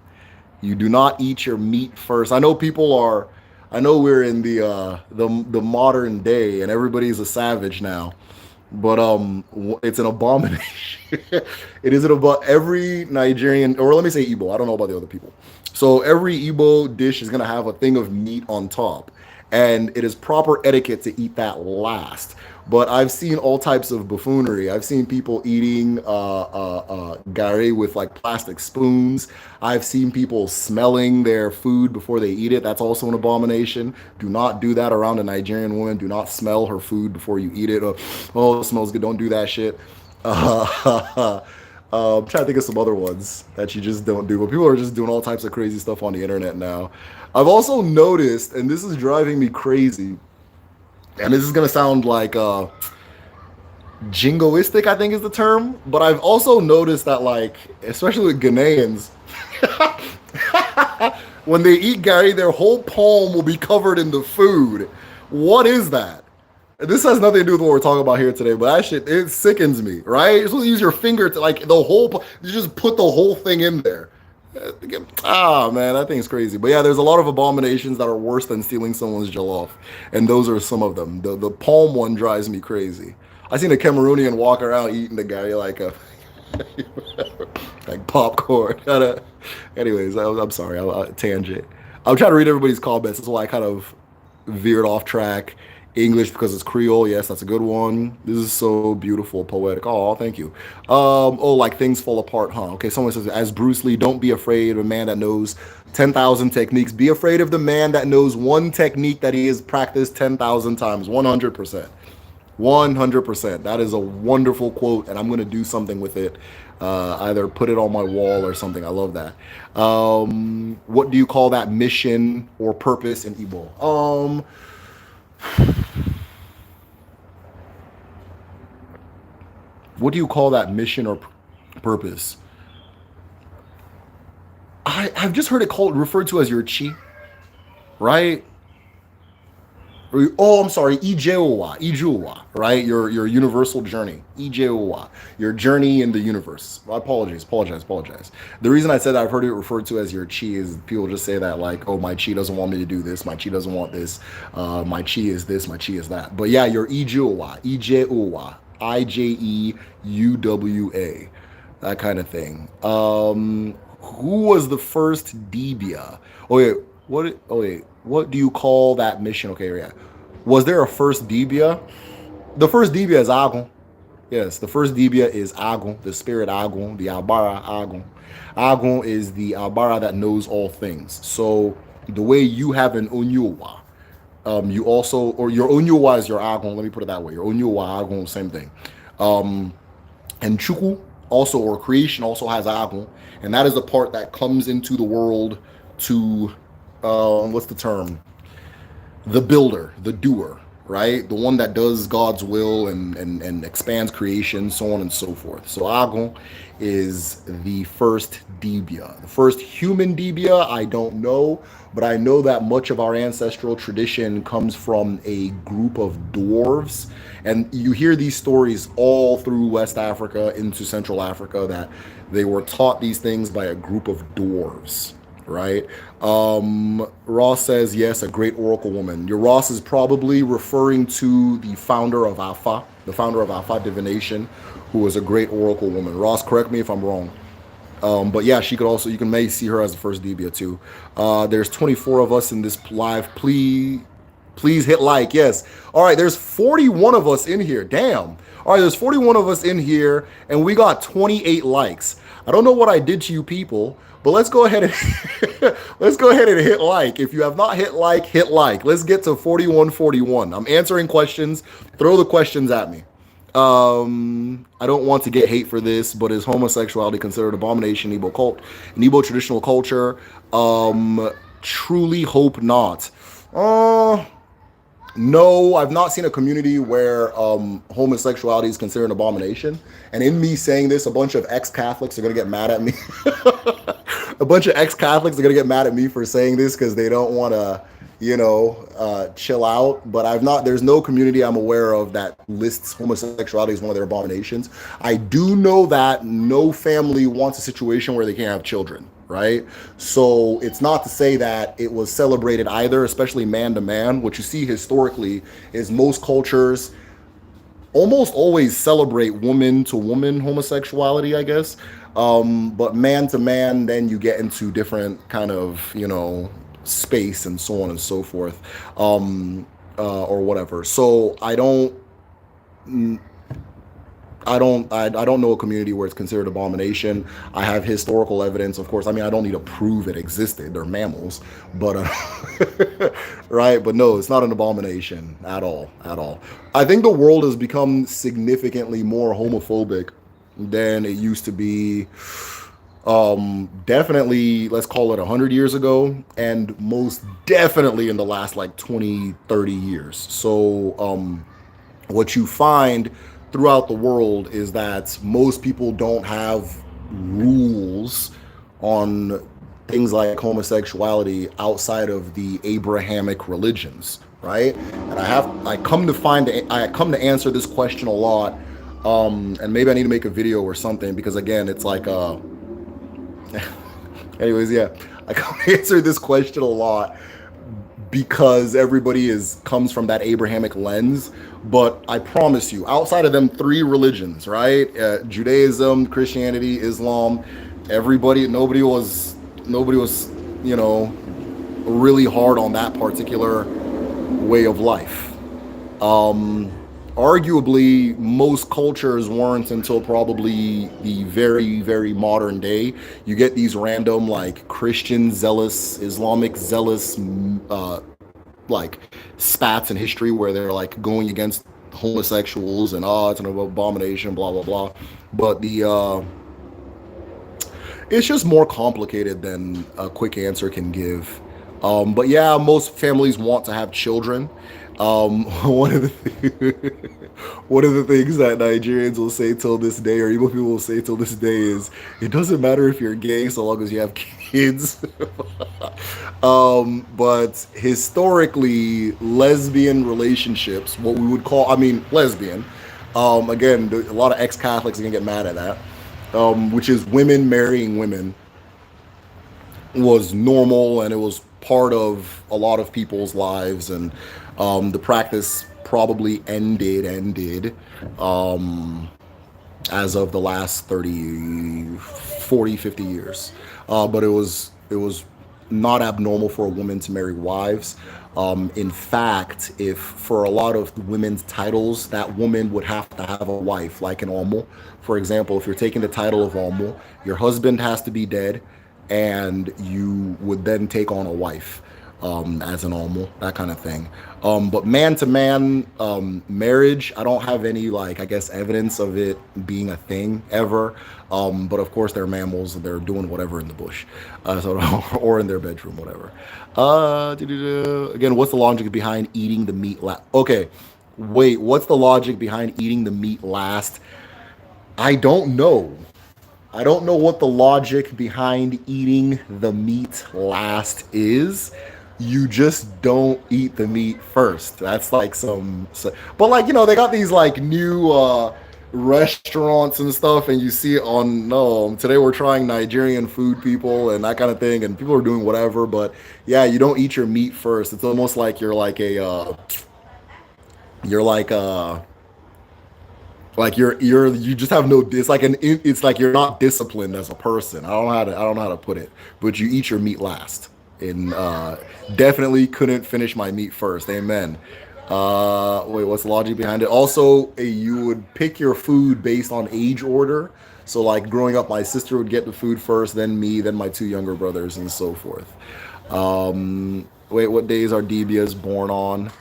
You do not eat your meat first. I know we're in the modern day and everybody's a savage now. But it's an abomination. It isn't about every Nigerian, or let me say Igbo. I don't know about the other people. So every Igbo dish is gonna have a thing of meat on top, and it is proper etiquette to eat that last. But I've seen all types of buffoonery. I've seen people eating gare with like plastic spoons. I've seen people smelling their food before they eat it. That's also an abomination. Do not do that around a Nigerian woman. Do not smell her food before you eat it. Oh, it smells good. Don't do that shit. I'm trying to think of some other ones that you just don't do. But people are just doing all types of crazy stuff on the internet now. I've also noticed, and this is driving me crazy, and this is gonna sound like jingoistic, I think is the term, but I've also noticed that, like, especially with Ghanaians, when they eat gari, their whole palm will be covered in the food. What is that? This has nothing to do with what we're talking about here today, but that shit, it sickens me, right? You're supposed to use your finger to, like, you just put the whole thing in there. Man, that thing's crazy. But yeah, there's a lot of abominations that are worse than stealing someone's jollof, and those are some of them. The palm one drives me crazy. I seen a Cameroonian walk around eating the guy like a like popcorn. Anyways, I'm sorry, tangent. I'm trying to read everybody's comments. That's why I kind of veered off track. English because it's Creole. Yes, that's a good one. This is so beautiful, poetic. Oh, thank you. Like things fall apart, huh? Okay, someone says, as Bruce Lee, don't be afraid of a man that knows 10,000 techniques. Be afraid of the man that knows one technique that he has practiced 10,000 times. 100%. 100%. That is a wonderful quote, and I'm going to do something with it. Either put it on my wall or something. I love that. What do you call that mission or purpose in Igbo? What do you call that mission or purpose? I've just heard it referred to as your chi, right? I'm sorry, Ijeowa, right? Your universal journey, Ijeowa, your journey in the universe. Apologize. The reason I said that I've heard it referred to as your chi is people just say that like, oh, my chi doesn't want me to do this, my chi doesn't want this, my chi is this, my chi is that. But yeah, your Ijeowa, Ijeuwa, that kind of thing. Who was the first Dibia? What do you call that mission? Okay, yeah. Was there a first Dibia? The first Dibia is Agun. Yes, the first Dibia is Agun, the spirit Agun, the Abara Agun. Agun is the Abara that knows all things. So the way you have an Onyowa, you also, or your Onyowa is your Agun. Let me put it that way. Your Onyowa, Agun, same thing. And Chukwu also, or creation also has Agun, and that is the part that comes into the world to what's the term? The builder, the doer, right? The one that does God's will and expands creation, so on and so forth. So Agon is the first Dibia. The first human Dibia, I don't know, but I know that much of our ancestral tradition comes from a group of dwarves. And you hear these stories all through West Africa into Central Africa that they were taught these things by a group of dwarves, right? Ross says, yes, a great oracle woman. Your Ross is probably referring to the founder of Afa, the founder of Afa divination, who was a great oracle woman. Ross, correct me if I'm wrong. But yeah, she could also, you can may see her as the first Debia too. There's 24 of us in this live. Please hit like. Yes. All right. There's 41 of us in here. Damn. All right. There's 41 of us in here, and we got 28 likes. I don't know what I did to you people, but let's go ahead and let's go ahead and hit like. If you have not hit like, hit like. Let's get to 41. I'm answering questions. Throw the questions at me. I don't want to get hate for this, but is homosexuality considered abomination in Igbo traditional culture? Truly hope not. No, I've not seen a community where homosexuality is considered an abomination. And in me saying this, a bunch of ex-Catholics are going to get mad at me. A bunch of ex-Catholics are going to get mad at me for saying this because they don't want to, chill out. But there's no community I'm aware of that lists homosexuality as one of their abominations. I do know that no family wants a situation where they can't have children, right? So it's not to say that it was celebrated either, especially man to man. What you see historically is most cultures almost always celebrate woman to woman homosexuality, I guess. But man to man, then you get into different kind of, space and so on and so forth, or whatever. So I don't know a community where it's considered abomination. I have historical evidence, of course. I mean, I don't need to prove it existed. They're mammals, but right. But no, it's not an abomination at all. I think the world has become significantly more homophobic than it used to be. Definitely, let's call it 100 years ago, and most definitely in the last like 20, 30 years. So, what you find throughout the world is that most people don't have rules on things like homosexuality outside of the Abrahamic religions, right? And I come to answer this question a lot, and maybe I need to make a video or something, because again, it's like anyways, yeah, I come to answer this question a lot because everybody comes from that Abrahamic lens. But I promise you, outside of them three religions, right? Judaism, Christianity, Islam, nobody was, really hard on that particular way of life. Arguably, most cultures weren't until probably the very, very modern day. You get these random, like, Christian zealous, Islamic zealous, like, spats in history where they're, like, going against homosexuals and, it's an abomination, blah, blah, blah. But it's just more complicated than a quick answer can give. But yeah, most families want to have children. One of the things that Nigerians will say till this day, or Igbo people will say till this day, is it doesn't matter if you're gay so long as you have kids. But historically, lesbian relationships, what we would call, lesbian, again, a lot of ex-Catholics are gonna get mad at that, which is women marrying women, was normal, and it was part of a lot of people's lives, and the practice probably ended as of the last 30, 40, 50 years. But it was not abnormal for a woman to marry wives. In fact, if for a lot of women's titles, that woman would have to have a wife, like an Omo. For example, if you're taking the title of Omo, your husband has to be dead, and you would then take on a wife. as a normal, that kind of thing. But man to man marriage, I don't have any like I guess evidence of it being a thing ever. But of course they're mammals; they're doing whatever in the bush, so or in their bedroom, whatever. Again, what's the logic behind eating the meat last? Okay, wait, what's the logic behind eating the meat last? I don't know. I don't know what the logic behind eating the meat last is. You just don't eat the meat first. That's like but like they got these like new restaurants and stuff, and you see it on no. Today we're trying Nigerian food, people, and that kind of thing, and people are doing whatever. But yeah, you don't eat your meat first. It's almost like you're you just have no it's like you're not disciplined as a person. I don't know how to put it, but you eat your meat last. And definitely couldn't finish my meat first. Amen. Wait, what's the logic behind it? Also, you would pick your food based on age order. So like growing up, my sister would get the food first, then me, then my two younger brothers, and so forth. Wait, what days are Debias born on?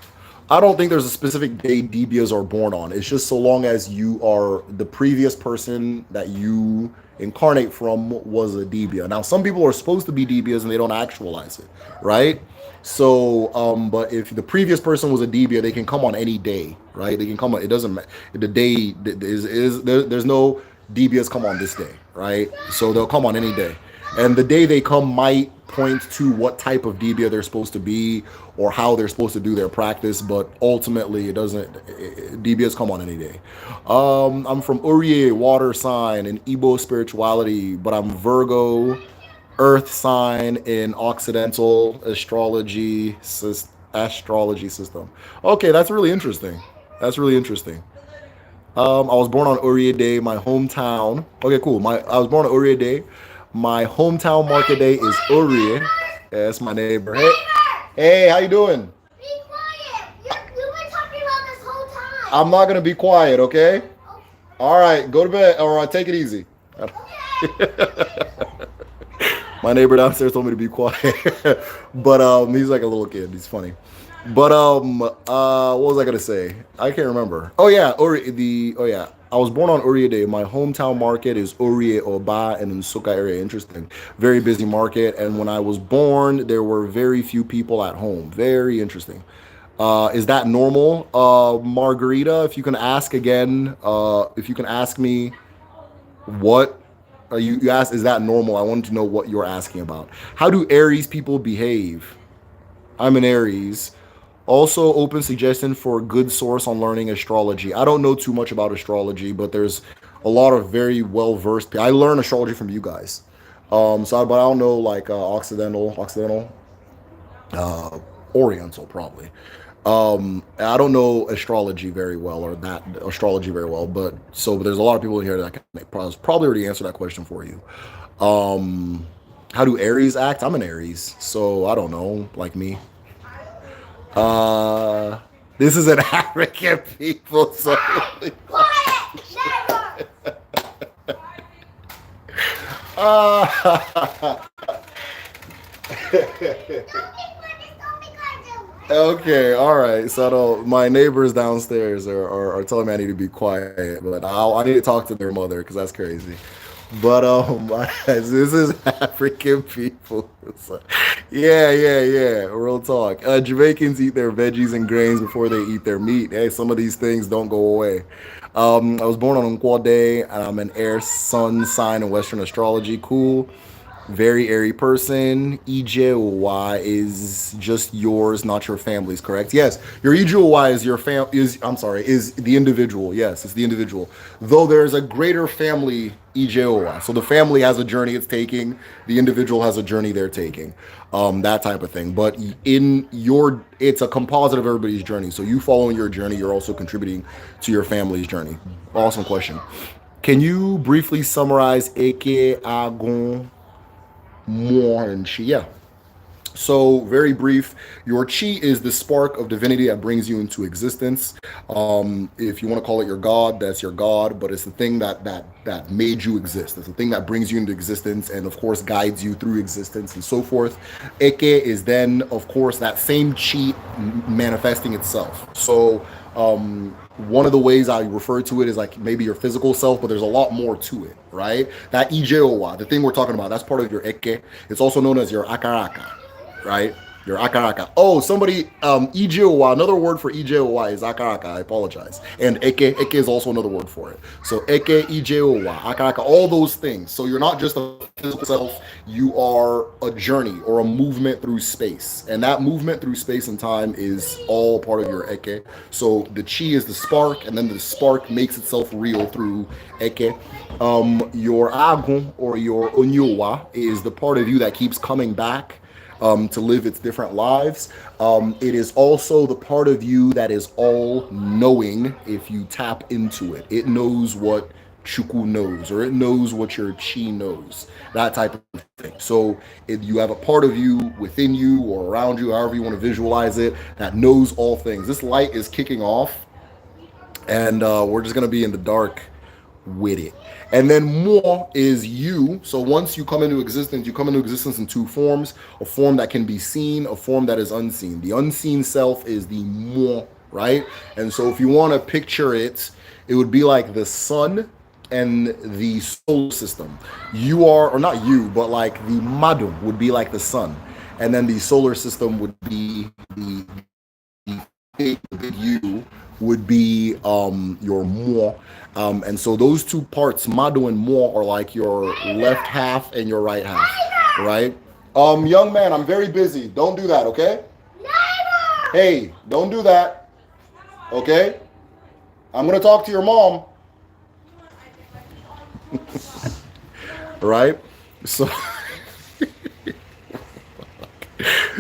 I don't think there's a specific day Debias are born on. It's just so long as you are the previous person that you incarnate from was a Debia. Now, some people are supposed to be Debias and they don't actualize it, right? So, but if the previous person was a Debia, they can come on any day, right? They can come on. It doesn't matter. The day is there's no Debias come on this day, right? So they'll come on any day, and the day they come might point to what type of Debia they're supposed to be or how they're supposed to do their practice, but ultimately it doesn't. Debias come on any day. I'm from Orie, water sign, and Igbo spirituality, but I'm Virgo, earth sign in Occidental astrology system. Okay, that's really interesting. That's really interesting. I was born on Orie Day, my hometown. Okay, cool. I was born on Orie Day. My hometown market day is Orie. Yeah, that's my neighbor. Hey, hey, how you doing? Be quiet. You've been talking about this whole time. I'm not gonna be quiet, okay? All right, go to bed or take it easy. My neighbor downstairs told me to be quiet, but he's like a little kid. He's funny. But what was I gonna say? I can't remember. Oh yeah, oh yeah. I was born on Orie Day. My hometown market is Orie Oba and in Suka area. Interesting. Very busy market. And when I was born, there were very few people at home. Very interesting. Is that normal? Margarita, if you can ask again, if you can ask me what you asked, is that normal? I wanted to know what you're asking about. How do Aries people behave? I'm an Aries. Also, open suggestion for a good source on learning astrology. I don't know too much about astrology, but there's a lot of very well versed. I learn astrology from you guys. But I don't know like Occidental, Oriental probably. I don't know astrology very well or that astrology very well, but so there's a lot of people in here that can probably already answer that question for you. How do Aries act? I'm an Aries, so I don't know, like me. Uh, this is an African people, so Quiet. Never. uh, okay, all right. So my neighbors downstairs are telling me I need to be quiet, but I need to talk to their mother because that's crazy. But this is African people. So, yeah. Real talk. Jamaicans eat their veggies and grains before they eat their meat. Hey, some of these things don't go away. I was born on Nkwo Day, and I'm an air sun sign in Western astrology. Cool. Very airy person. EJOY is just yours, not your family's, correct? Yes, your EJOY is is the individual. Yes, it's the individual. Though there's a greater family EJOY. So the family has a journey it's taking, the individual has a journey they're taking. That type of thing. But it's a composite of everybody's journey. So you following your journey, you're also contributing to your family's journey. Awesome question. Can you briefly summarize Eke Agon Moranchi? Yeah. So, very brief, your chi is the spark of divinity that brings you into existence. If you want to call it your god, that's your god, but it's the thing that made you exist. It's the thing that brings you into existence and, of course, guides you through existence and so forth. Eke is then, of course, that same chi manifesting itself. So, one of the ways I refer to it is like maybe your physical self, but there's a lot more to it, right? That Ijeowa, the thing we're talking about, that's part of your Eke. It's also known as your Akaraka, right? Your akaraka. Oh, somebody, Ijeowa, another word for Ijeowa is akaraka. I apologize. And eke is also another word for it. So eke, Ijeowa, akaraka, all those things. So you're not just a physical self, you are a journey or a movement through space. And that movement through space and time is all part of your eke. So the chi is the spark, and then the spark makes itself real through eke. Your agun or your onyowa is the part of you that keeps coming back to live its different lives. It is also the part of you that is all knowing if you tap into it. It knows what Chuku knows, or it knows what your Chi knows, that type of thing. So if you have a part of you within you or around you, however you want to visualize it, that knows all things. This light is kicking off, and we're just going to be in the dark with it. And then more is you. So once you come into existence, you come into existence in two forms: a form that can be seen, a form that is unseen. The unseen self is the more, right? And so if you want to picture it, it would be like the sun and the solar system. You are, or not you, but like the madum would be like the sun. And then the solar system would be the big you would be your more. And so those two parts, Mado and more, are like your left half and your right half, right? Young man, I'm very busy. Don't do that, okay? Hey, don't do that, okay? I'm gonna talk to your mom, right? So,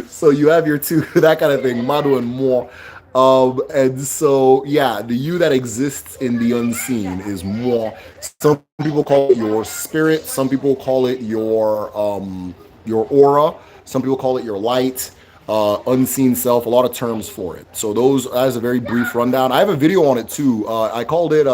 so you have your two, that kind of thing, Mado and more. And so, yeah, the you that exists in the unseen is more. Some people call it your spirit. Some people call it your aura. Some people call it your light, unseen self. A lot of terms for it. So those, as a very brief rundown. I have a video on it too. I called it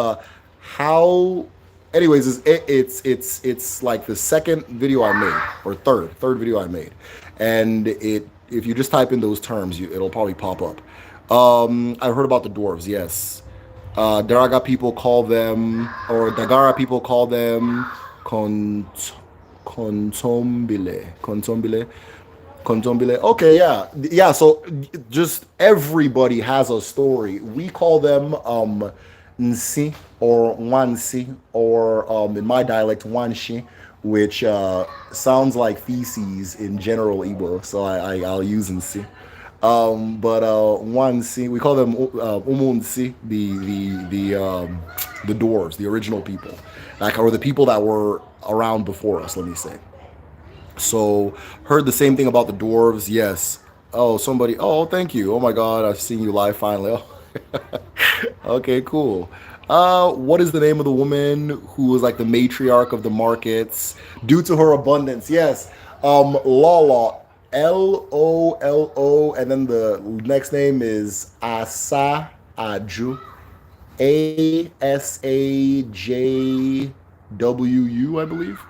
how. Anyways, it's like the second video I made, or third video I made, and it, if you just type in those terms, it'll probably pop up. I've heard about the dwarves, yes. Daraga people call them, or Dagara people call them Kont Kontombile. Kontombile. Okay, yeah. Yeah, so just everybody has a story. We call them Nsi or Wansi, or in my dialect, Wanshi, which sounds like feces in general Igbo, so I'll use Nsi. But Wansi, we call them Umunsi, the dwarves, the original people, like, or the people that were around before us. Let me say. So heard the same thing about the dwarves. Yes. Oh, somebody. Oh, thank you. Oh my God, I've seen you live finally. Oh. Okay, cool. What is the name of the woman who was like the matriarch of the markets due to her abundance? Yes. Lolo. Lolo, and then the next name is Asa Aju. ASAJWU, I believe.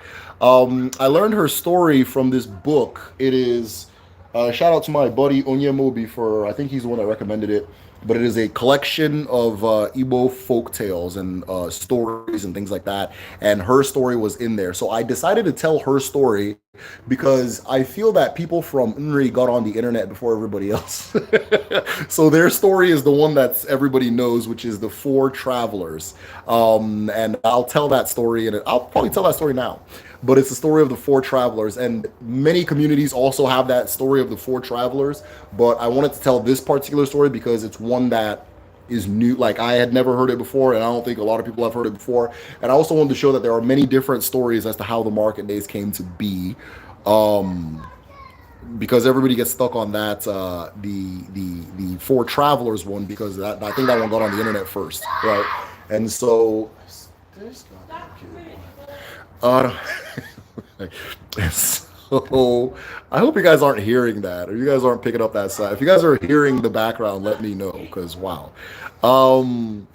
I learned her story from this book. It is, shout out to my buddy Onyemobi for, I think he's the one that recommended it. But it is a collection of Igbo folk tales and stories and things like that. And her story was in there. So I decided to tell her story because I feel that people from Nri got on the internet before everybody else. So their story is the one that everybody knows, which is the four travelers. And I'll tell that story, and I'll probably tell that story now. But it's the story of the four travelers, and many communities also have that story of the four travelers. But I wanted to tell this particular story because it's one that is new. Like, I had never heard it before, and I don't think a lot of people have heard it before. And I also wanted to show that there are many different stories as to how the market days came to be. Because everybody gets stuck on that the four travelers one, because that, I think that one got on the internet first, right? And so uh, So I hope you guys aren't hearing that, or you guys aren't picking up that side. If you guys are hearing the background, let me know, because wow. Um,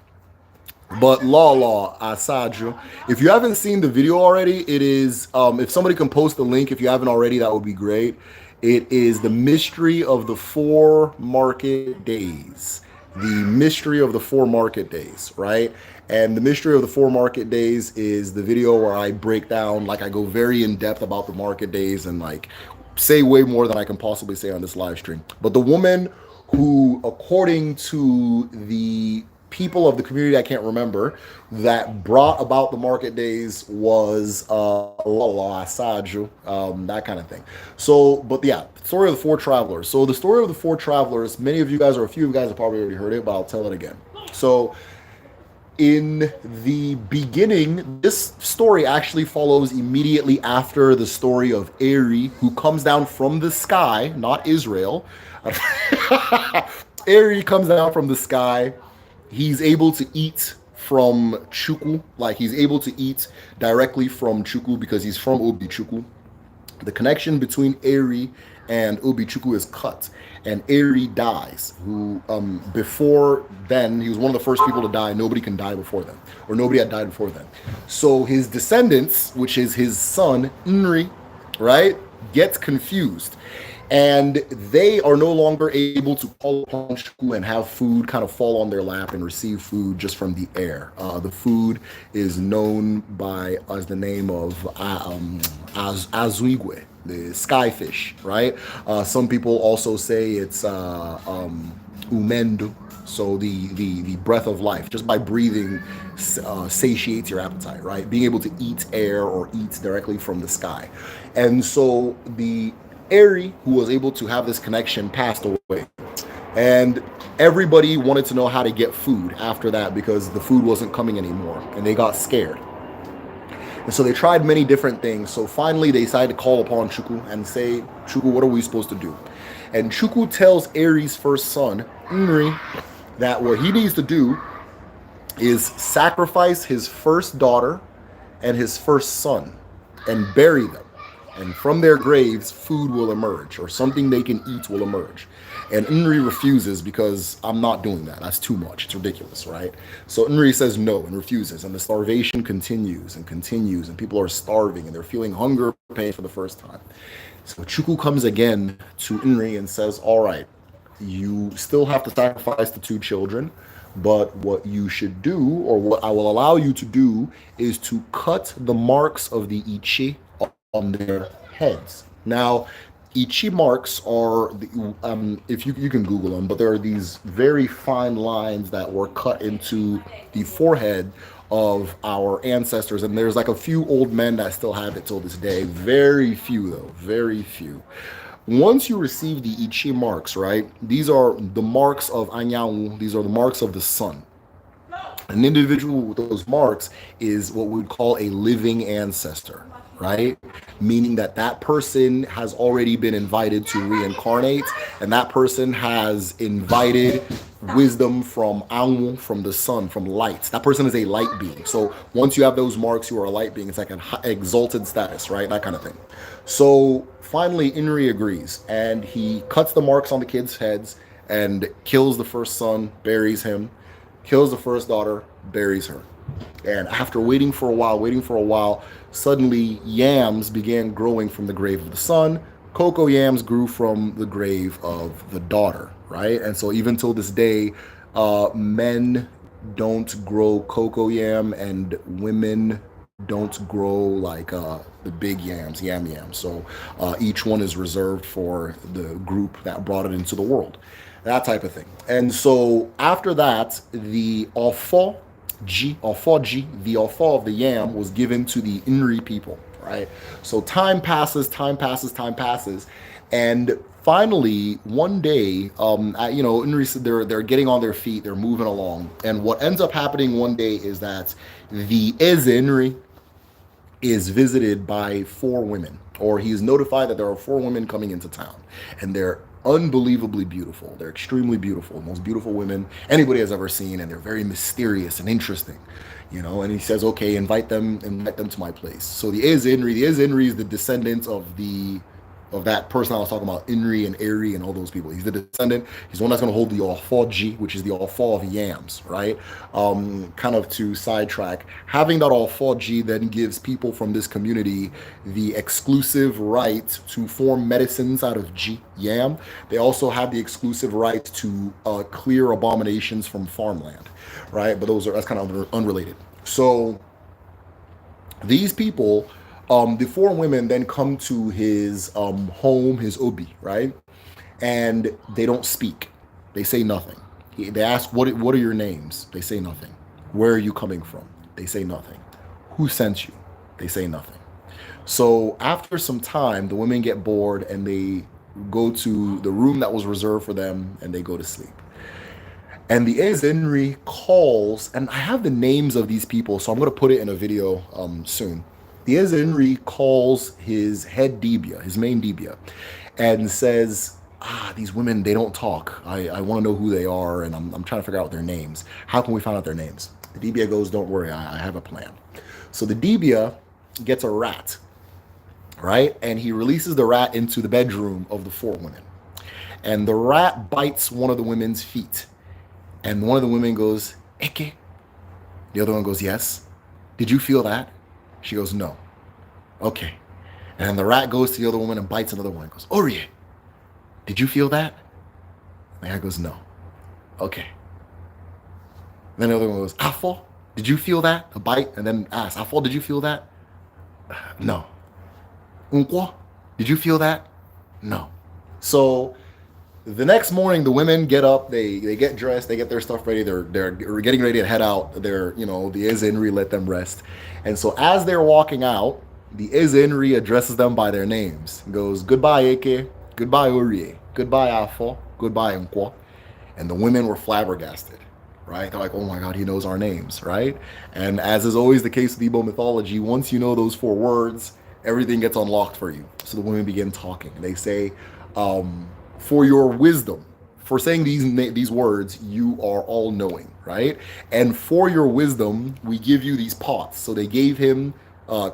but law, Asaju. If you haven't seen the video already, it is. If somebody can post the link, if you haven't already, that would be great. It is the mystery of the 4 market days. The mystery of the 4 market days, right? And the mystery of the 4 market days is the video where I break down, like I go very in depth about the market days and like say way more than I can possibly say on this live stream. But the woman who, according to the people of the community I can't remember that brought about the market days was Lala Saju, that kind of thing. So, but yeah, story of the 4 travelers. So the story of the 4 travelers, many of you guys or a few of you guys have probably already heard it, but I'll tell it again. So in the beginning, this story actually follows immediately after the story of Eri, who comes down from the sky, not Israel. Eri comes down from the sky. He's able to eat from Chukwu, like he's able to eat directly from Chukwu because he's from Obi Chukwu. The connection between Eri and Obi Chukwu is cut, and Eri dies. Who before then he was one of the first people to die. Nobody can die before them, or nobody had died before then. So his descendants, which is his son Nri, right, gets confused, and they are no longer able to call upon Chukwu and have food kind of fall on their lap and receive food just from the air. The food is known by as the name of Azuigwe, the skyfish, right? Some people also say it's umendo, so the breath of life. Just by breathing satiates your appetite, right? Being able to eat air or eat directly from the sky. And so the Eri, who was able to have this connection, passed away. And everybody wanted to know how to get food after that because the food wasn't coming anymore, and they got scared. And so they tried many different things. So finally, they decided to call upon Chukwu and say, Chukwu, what are we supposed to do? And Chukwu tells Eri's first son, Nri, that what he needs to do is sacrifice his first daughter and his first son and bury them. And from their graves, food will emerge, or something they can eat will emerge. And Nri refuses because I'm not doing that. That's too much. It's ridiculous, right? So Nri says no and refuses, and the starvation continues and continues, and people are starving and they're feeling hunger pain for the first time. So Chukwu comes again to Nri and says, all right, you still have to sacrifice the 2 children, but what you should do, or what I will allow you to do, is to cut the marks of the Ichi on their heads. Now, Ichi marks are, if you can Google them, but there are these very fine lines that were cut into the forehead of our ancestors, and there's like a few old men that still have it till this day. Very few, though, very few. Once you receive the Ichi marks, right, these are the marks of Anyanwu, these are the marks of the sun. An individual with those marks is what we would call a living ancestor, right? Meaning that that person has already been invited to reincarnate, and that person has invited wisdom from Anwu, from the sun, from light. That person is a light being. So once you have those marks, you are a light being. It's like an exalted status, right? That kind of thing. So finally, Inri agrees, and he cuts the marks on the kids' heads and kills the first son, buries him, kills the first daughter, buries her. And after waiting for a while, suddenly yams began growing from the grave of the son. Cocoa yams grew from the grave of the daughter, right? And so even till this day, men don't grow cocoa yam, and women don't grow like the big yams, yam. So each one is reserved for the group that brought it into the world, that type of thing. And so after that, the Afor G, the Afor of the yam was given to the Inri people, right? So time passes, and finally one day, Inri, they're getting on their feet, they're moving along, and what ends up happening one day is that the Eze Inri is visited by 4 women, or he is notified that there are 4 women coming into town, and they're unbelievably beautiful. They're extremely beautiful, most beautiful women anybody has ever seen, and they're very mysterious and interesting. you know, and he says, okay, invite them to my place. So the Is Inri is the descendant of that person I was talking about, Inri and Eri and all those people. He's the descendant. He's the one that's going to hold the Alfaji, which is the Alfa of yams, right? Kind of to sidetrack, having that Alfaji then gives people from this community the exclusive right to form medicines out of G, yam. They also have the exclusive right to clear abominations from farmland, right? But that's kind of unrelated. So these people, the four women then come to his home, his obi, right? And they don't speak. They say nothing. They ask, what are your names? They say nothing. Where are you coming from? They say nothing. Who sent you? They say nothing. So after some time, the women get bored and they go to the room that was reserved for them and they go to sleep. And the Ezenri calls, and I have the names of these people, so I'm going to put it in a video soon. The Ezenri calls his head Dibia, his main Dibia, and says, these women, they don't talk. I want to know who they are, and I'm trying to figure out their names. How can we find out their names? The Dibia goes, don't worry, I have a plan. So the Dibia gets a rat, right? And he releases the rat into the bedroom of the four women. And the rat bites one of the women's feet. And one of the women goes, Eke. The other one goes, yes. Did you feel that? She goes, no. Okay. And the rat goes to the other woman and bites another one and goes, Orie. Did you feel that? The guy goes, no. Okay. And then the other one goes, Afor. Did you feel that? A bite. And then asks, Afor, did you feel that? No. Nkwo. Did you feel that? No. So the next morning, the women get up, they get dressed, they get their stuff ready, they're getting ready to head out. The Ezenri let them rest. And so as they're walking out, the Ezenri addresses them by their names. He goes, goodbye, Eke, goodbye, Orie, goodbye, Afor, goodbye, Nkwo. And the women were flabbergasted, right? They're like, oh my God, he knows our names, right? And as is always the case with Igbo mythology, once you know those four words, everything gets unlocked for you. So the women begin talking. They say, for your wisdom, for saying these words, you are all knowing, right? And for your wisdom, we give you these pots. So they gave him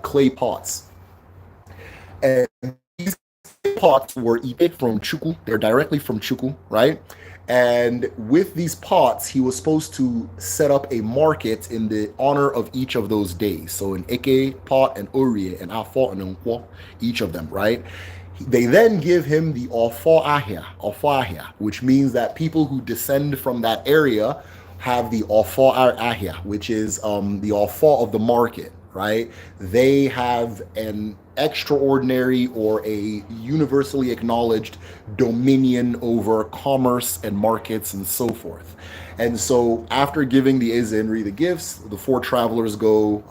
clay pots. And these pots were eaten from Chuku. They're directly from Chuku, right? And with these pots, he was supposed to set up a market in the honor of each of those days. So an Eke pot, an Orie, an Afor, and an Nkwo, each of them, right? They then give him the Ahia, which means that people who descend from that area have the Ahia, which is the Afor of the market, right? They have an extraordinary or a universally acknowledged dominion over commerce and markets and so forth. And so after giving the Ezenri the gifts, the four travelers go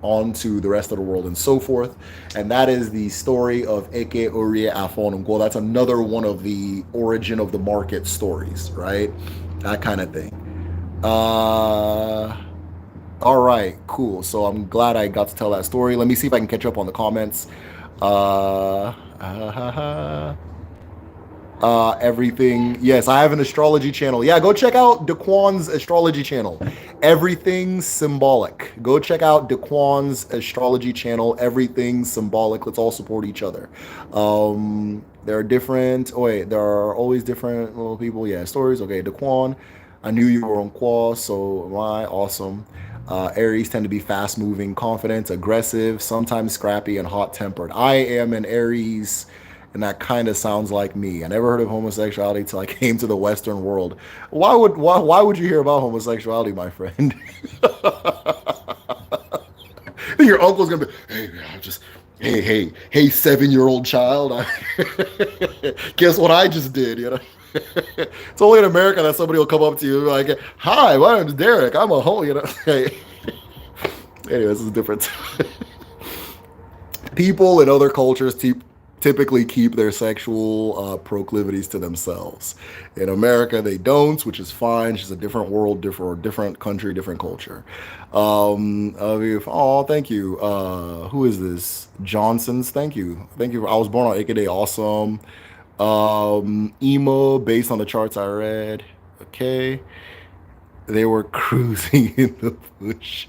on to the rest of the world and so forth. And that is the story of Eke, Orie, Afor, and Nkwo. That's another one of the origin of the market stories, right? That kind of thing. All right, cool. So I'm glad I got to tell that story. Let me see if I can catch up on the comments. Everything. Yes, I have an astrology channel. Yeah, go check out Daquan's astrology channel. Everything symbolic. Go check out Daquan's astrology channel. Everything symbolic. Let's all support each other. There are different. Oh wait, there are always different little people. Yeah, stories. Okay, Daquan. I knew you were on Nkwo, so am I. Awesome. Aries tend to be fast-moving, confident, aggressive, sometimes scrappy, and hot-tempered. I am an Aries, and that kind of sounds like me. I never heard of homosexuality till I came to the Western world. Why would you hear about homosexuality, my friend? Your uncle's gonna be, hey, man, hey, 7-year-old child. Guess what I just did, you know? It's only in America that somebody will come up to you like, hi, my name's Derek. I'm a homo, you know? Anyway, this is different. People in other cultures typically keep their sexual proclivities to themselves. In America, they don't, which is fine. It's just a different world, different country, different culture. Oh, thank you. Who is this? Johnson's. Thank you. Thank you. I was born on Ike Day. Awesome. Emo, based on the charts I read. Okay. They were cruising in the bush.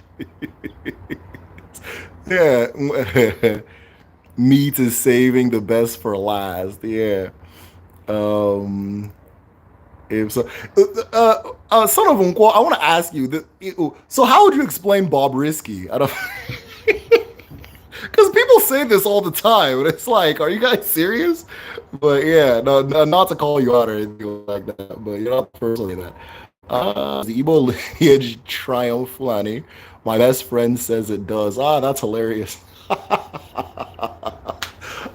Yeah. Me to saving the best for last. Yeah. Um. If so, son of Nkwo, I want to ask you. So, how would you explain Bob Risky? I don't. Because people say this all the time, and it's like, are you guys serious? But yeah, no, not to call you out or anything like that, but you're not the first to say that. The Igbo lineage triumph, Fulani. My best friend says it does. Ah, that's hilarious.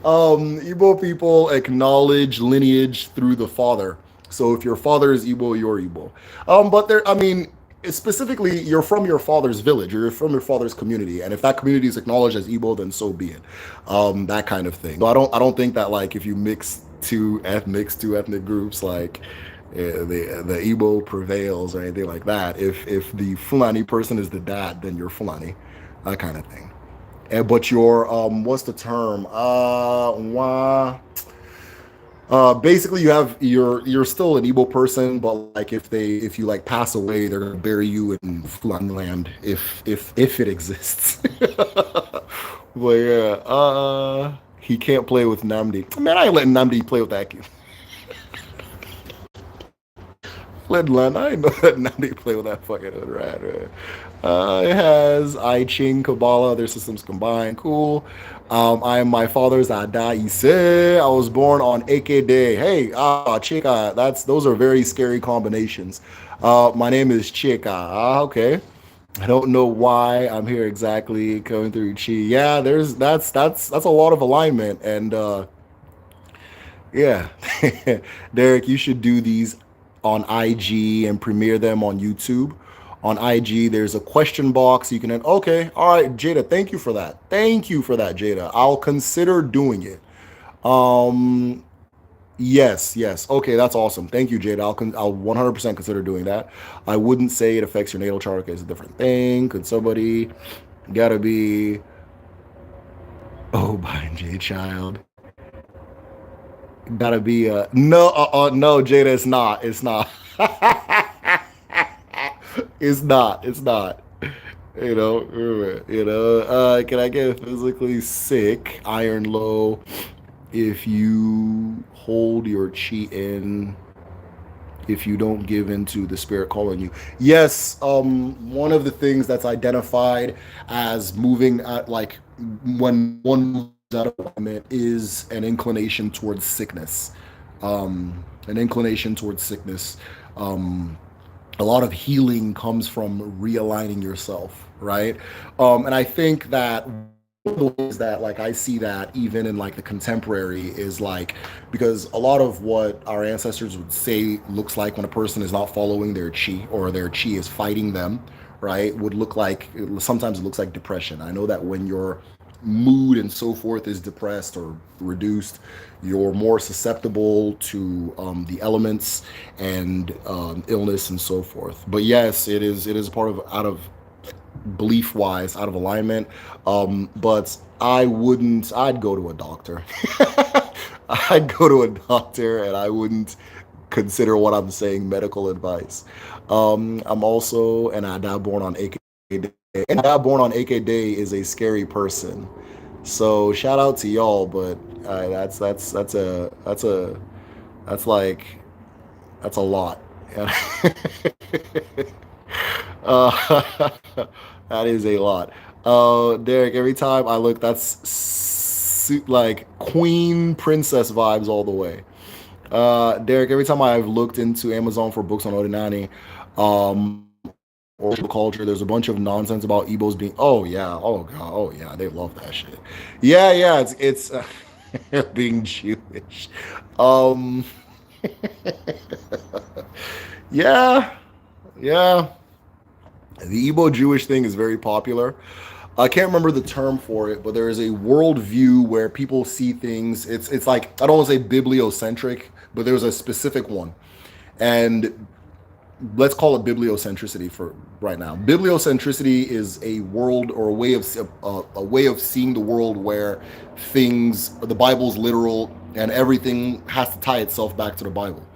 Igbo people acknowledge lineage through the father. So if your father is Igbo, you're Igbo. But there, I mean, specifically, you're from your father's village, or you're from your father's community, and if that community is acknowledged as Igbo, then so be it. That kind of thing. So I don't think that like if you mix two ethnic groups, like the Igbo prevails or anything like that. If the Fulani person is the dad, then you're Fulani, that kind of thing. But your what's the term? Basically you have you're still an Igbo person, but like if you like pass away, they're gonna bury you in Fulani land if it exists. But yeah, he can't play with Namdi. Man, I ain't letting Namdi play with that kid. I know that Namdi play with that fucking hood rat. Right? It has I Ching, Kabbalah, their systems combined. Cool. I am my father's Ada Ise. I was born on AK Day. Hey, Chika. Those are very scary combinations. My name is Chika. Okay. I don't know why I'm here exactly coming through Chi. Yeah, that's a lot of alignment and yeah. Derek, you should do these on IG and premiere them on YouTube. On IG, there's a question box. You can, okay, all right, Jada, thank you for that. Thank you for that, Jada. I'll consider doing it. Um, yes, yes. Okay, that's awesome. Thank you, Jada. I'll 100% consider doing that. I wouldn't say it affects your natal chart. Okay, it's a different thing. Could somebody, gotta be, oh, by J Child. Gotta be no no Jada, it's not. It's not. It's not. It's not. Can I get physically sick, iron low, if you hold your chi in, if you don't give into the spirit calling you? Yes, one of the things that's identified as moving at like when one moves out of alignment is an inclination towards sickness. An inclination towards sickness. A lot of healing comes from realigning yourself, right? And I think that one of the ways that like I see that even in like the contemporary is like because a lot of what our ancestors would say looks like when a person is not following their chi or their chi is fighting them, right, would look like sometimes it looks like depression. I know that when your mood and so forth is depressed or reduced, you're more susceptible to the elements and illness and so forth. But yes, it is part of out of belief wise out of alignment. But I'd go to a doctor. I'd go to a doctor and I wouldn't consider what I'm saying medical advice. I'm also an Ada born on AK Day. And Ada born on AK Day is a scary person. So shout out to y'all, but that's like that's a lot. uh, that is a lot. Derek, every time I look, that's like queen princess vibes all the way. Derek, every time I've looked into Amazon for books on Odinani, or culture, there's a bunch of nonsense about Igbos being. Oh yeah, oh god, oh yeah, they love that shit. Yeah, yeah, it's being Jewish. Um, yeah, yeah. The Igbo Jewish thing is very popular. I can't remember the term for it, but there is a worldview where people see things. It's like I don't want to say bibliocentric, but there's a specific one, and let's call it bibliocentricity for right now. Bibliocentricity is a world or a way of seeing the world where things, the Bible's literal, and everything has to tie itself back to the Bible.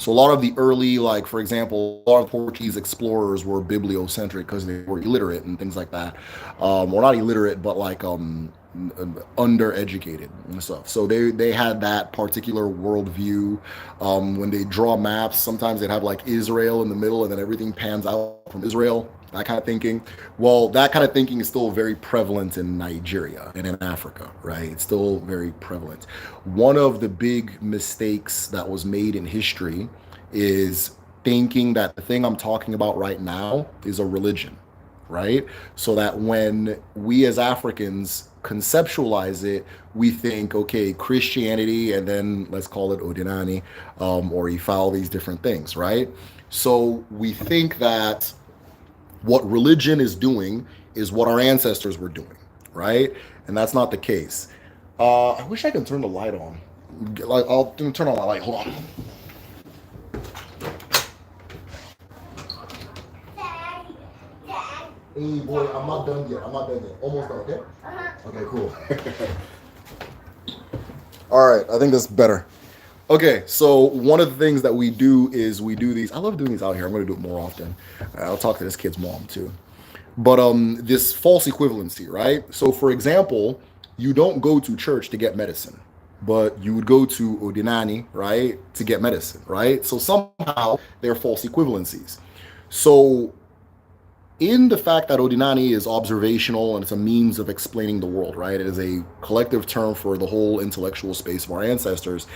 So a lot of the early, like for example, a lot of Portuguese explorers were bibliocentric because they were illiterate and things like that. Well, not illiterate, but like undereducated and stuff. So they had that particular worldview. When they draw maps, sometimes they'd have like Israel in the middle, and then everything pans out from Israel. That kind of thinking. Well, that kind of thinking is still very prevalent in Nigeria and in Africa, right? It's still very prevalent. One of the big mistakes that was made in history is thinking that the thing I'm talking about right now is a religion, right? So that when we as Africans conceptualize it, we think, okay, Christianity, and then let's call it Odinani, or Ifa, all these different things, right? So we think that what religion is doing is what our ancestors were doing, right? And that's not the case. I wish I could turn the light on. Like, I'll turn on my light. Hold on. Hey, boy, I'm not done yet. I'm not done yet. Almost done, okay? Okay, cool. All right, I think that's better. Okay, so one of the things that we do is we do these. I love doing these out here. I'm going to do it more often. I'll talk to this kid's mom too. But this false equivalency, right? So for example, you don't go to church to get medicine, but you would go to Odinani, right, to get medicine, right? So somehow they're false equivalencies. So in the fact that Odinani is observational and it's a means of explaining the world, right? It is a collective term for the whole intellectual space of our ancestors.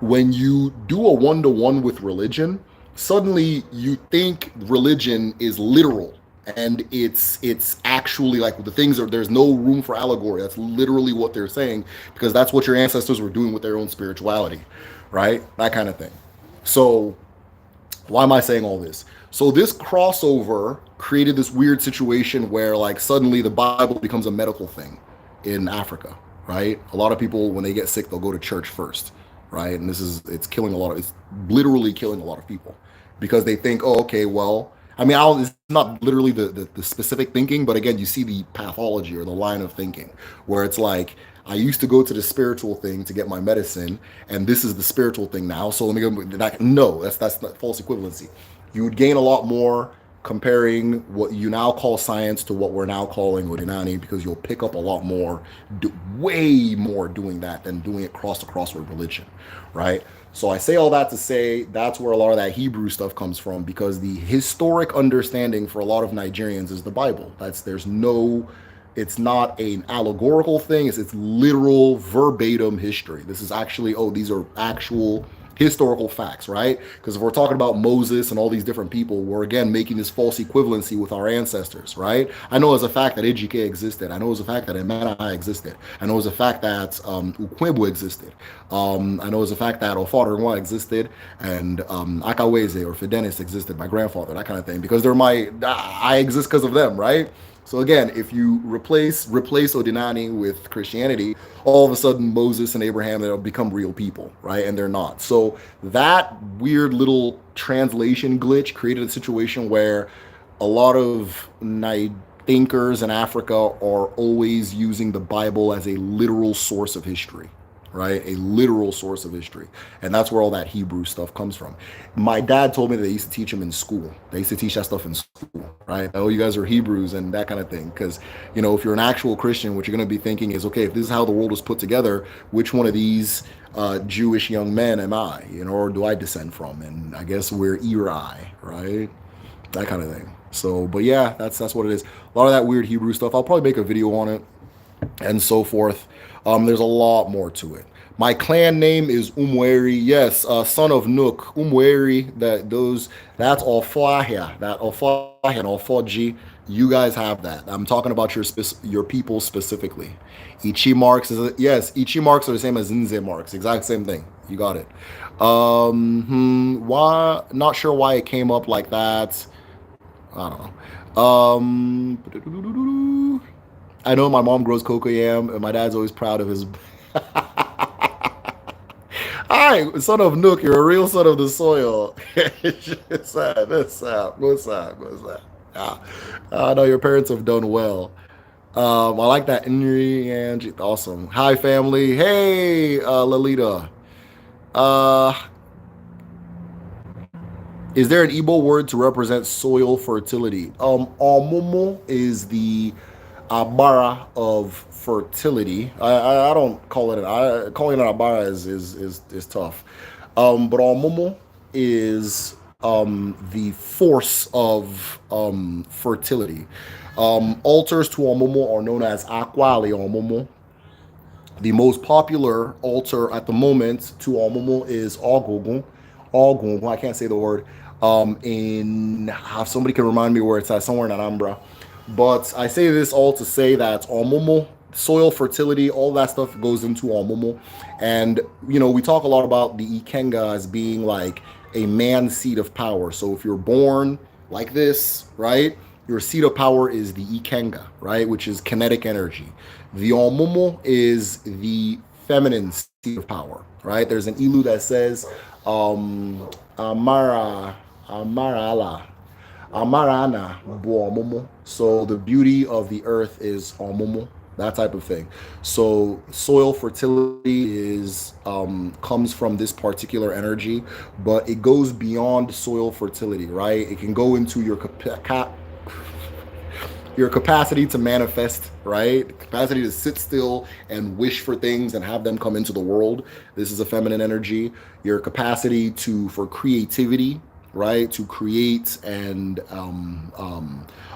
When you do a one-to-one with religion, suddenly you think religion is literal, and it's actually like the things are, there's no room for allegory. That's literally what they're saying, because that's what your ancestors were doing with their own spirituality, right? That kind of thing. So why am I saying all this? So this crossover created this weird situation where like suddenly the Bible becomes a medical thing in Africa, right? A lot of people, when they get sick, they'll go to church first, right? And it's killing a lot of, it's literally killing a lot of people, because they think, oh, okay, well, I mean, it's not literally the specific thinking, but again, you see the pathology or the line of thinking where it's like, I used to go to the spiritual thing to get my medicine, and this is the spiritual thing now. So let me go. No, that's not false equivalency. You would gain a lot more comparing what you now call science to what we're now calling Odinani, because you'll pick up a lot more, way more doing that than doing it cross to cross with religion, right? So I say all that to say that's where a lot of that Hebrew stuff comes from, because the historic understanding for a lot of Nigerians is the Bible. There's no, it's not an allegorical thing. It's literal verbatim history. This is actually, oh, these are actual historical facts, right? Because if we're talking about Moses and all these different people, we're again making this false equivalency with our ancestors, right? I know as a fact that Etiquette existed. I know as a fact that Emana existed. I know as a fact that Nkwo existed. I know as a fact that Afor existed, and Akaweze or Fidenis existed, my grandfather, that kind of thing, because I exist because of them, right? So again, if you replace Odinani with Christianity, all of a sudden Moses and Abraham, they'll become real people, right? And they're not. So that weird little translation glitch created a situation where a lot of thinkers in Africa are always using the Bible as a literal source of history, right? A literal source of history. And that's where all that Hebrew stuff comes from. My dad told me that they used to teach him in school. They used to teach that stuff in school, right? Oh, you guys are Hebrews and that kind of thing. Because, you know, if you're an actual Christian, what you're going to be thinking is, okay, if this is how the world was put together, which one of these Jewish young men am I, you know, or do I descend from? And I guess we're Eri, right? That kind of thing. So, but yeah, that's what it is. A lot of that weird Hebrew stuff. I'll probably make a video on it and so forth. There's a lot more to it. My clan name is Umweri. Yes, son of Nook. Umweri. That's Ofahia. That Ofahia and Ofoji. You guys have that. I'm talking about your people specifically. Ichi marks yes. Ichi marks are the same as Nze marks. Exact same thing. You got it. Why? Not sure why it came up like that. I don't know. I know my mom grows cocoyam, and my dad's always proud of his. Hi, son of Nook, you're a real son of the soil. What's that? Yeah. I know your parents have done well. I like that. Angie, awesome. Hi, family. Hey, Lalita. Uh, Is there an Igbo word to represent soil fertility? Omomo is the abara of fertility. I don't call it calling it abara is tough. But Omomo is the force of fertility. Altars to Omomo are known as Akwali Omomo. The most popular altar at the moment to Omomo is Ogogun. Ogogun, I can't say the word. Somebody can remind me where it's at, somewhere in Anambra. But I say this all to say that Omomo, soil fertility, all that stuff goes into Omomo. And, we talk a lot about the Ikenga as being like a man seat of power. So if you're born like this, right? Your seat of power is the Ikenga, right? Which is kinetic energy. The Omomo is the feminine seat of power, right? There's an Ilu that says, Amara, Amarala, Amarana bu Omomo. So the beauty of the earth is Omomo, that type of thing. So soil fertility is comes from this particular energy, but it goes beyond soil fertility, right? It can go into your capacity to manifest, right? Capacity to sit still and wish for things and have them come into the world. This is a feminine energy. Your capacity for creativity, right? To create and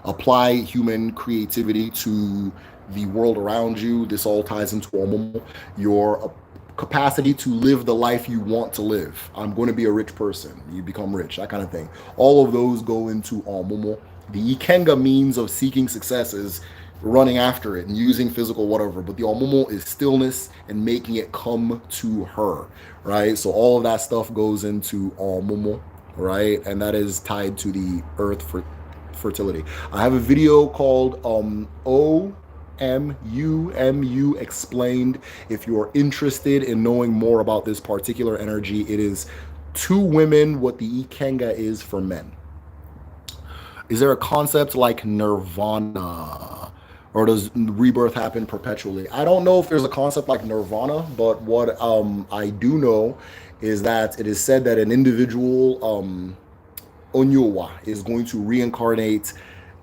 apply human creativity to the world around you. This all ties into Omomo. Your capacity to live the life you want to live. I'm going to be a rich person. You become rich, that kind of thing. All of those go into Omomo. The Ikenga means of seeking success is running after it and using physical whatever, but the Omomo is stillness and making it come to her, right? So all of that stuff goes into Omomo, right? And that is tied to the earth for fertility. I have a video called OMU explained. If you're interested in knowing more about this particular energy, it is to women what the Ikenga is for men. Is there a concept like nirvana? Or does rebirth happen perpetually? I don't know if there's a concept like nirvana, but what I do know is that it is said that an individual, Onyowa, is going to reincarnate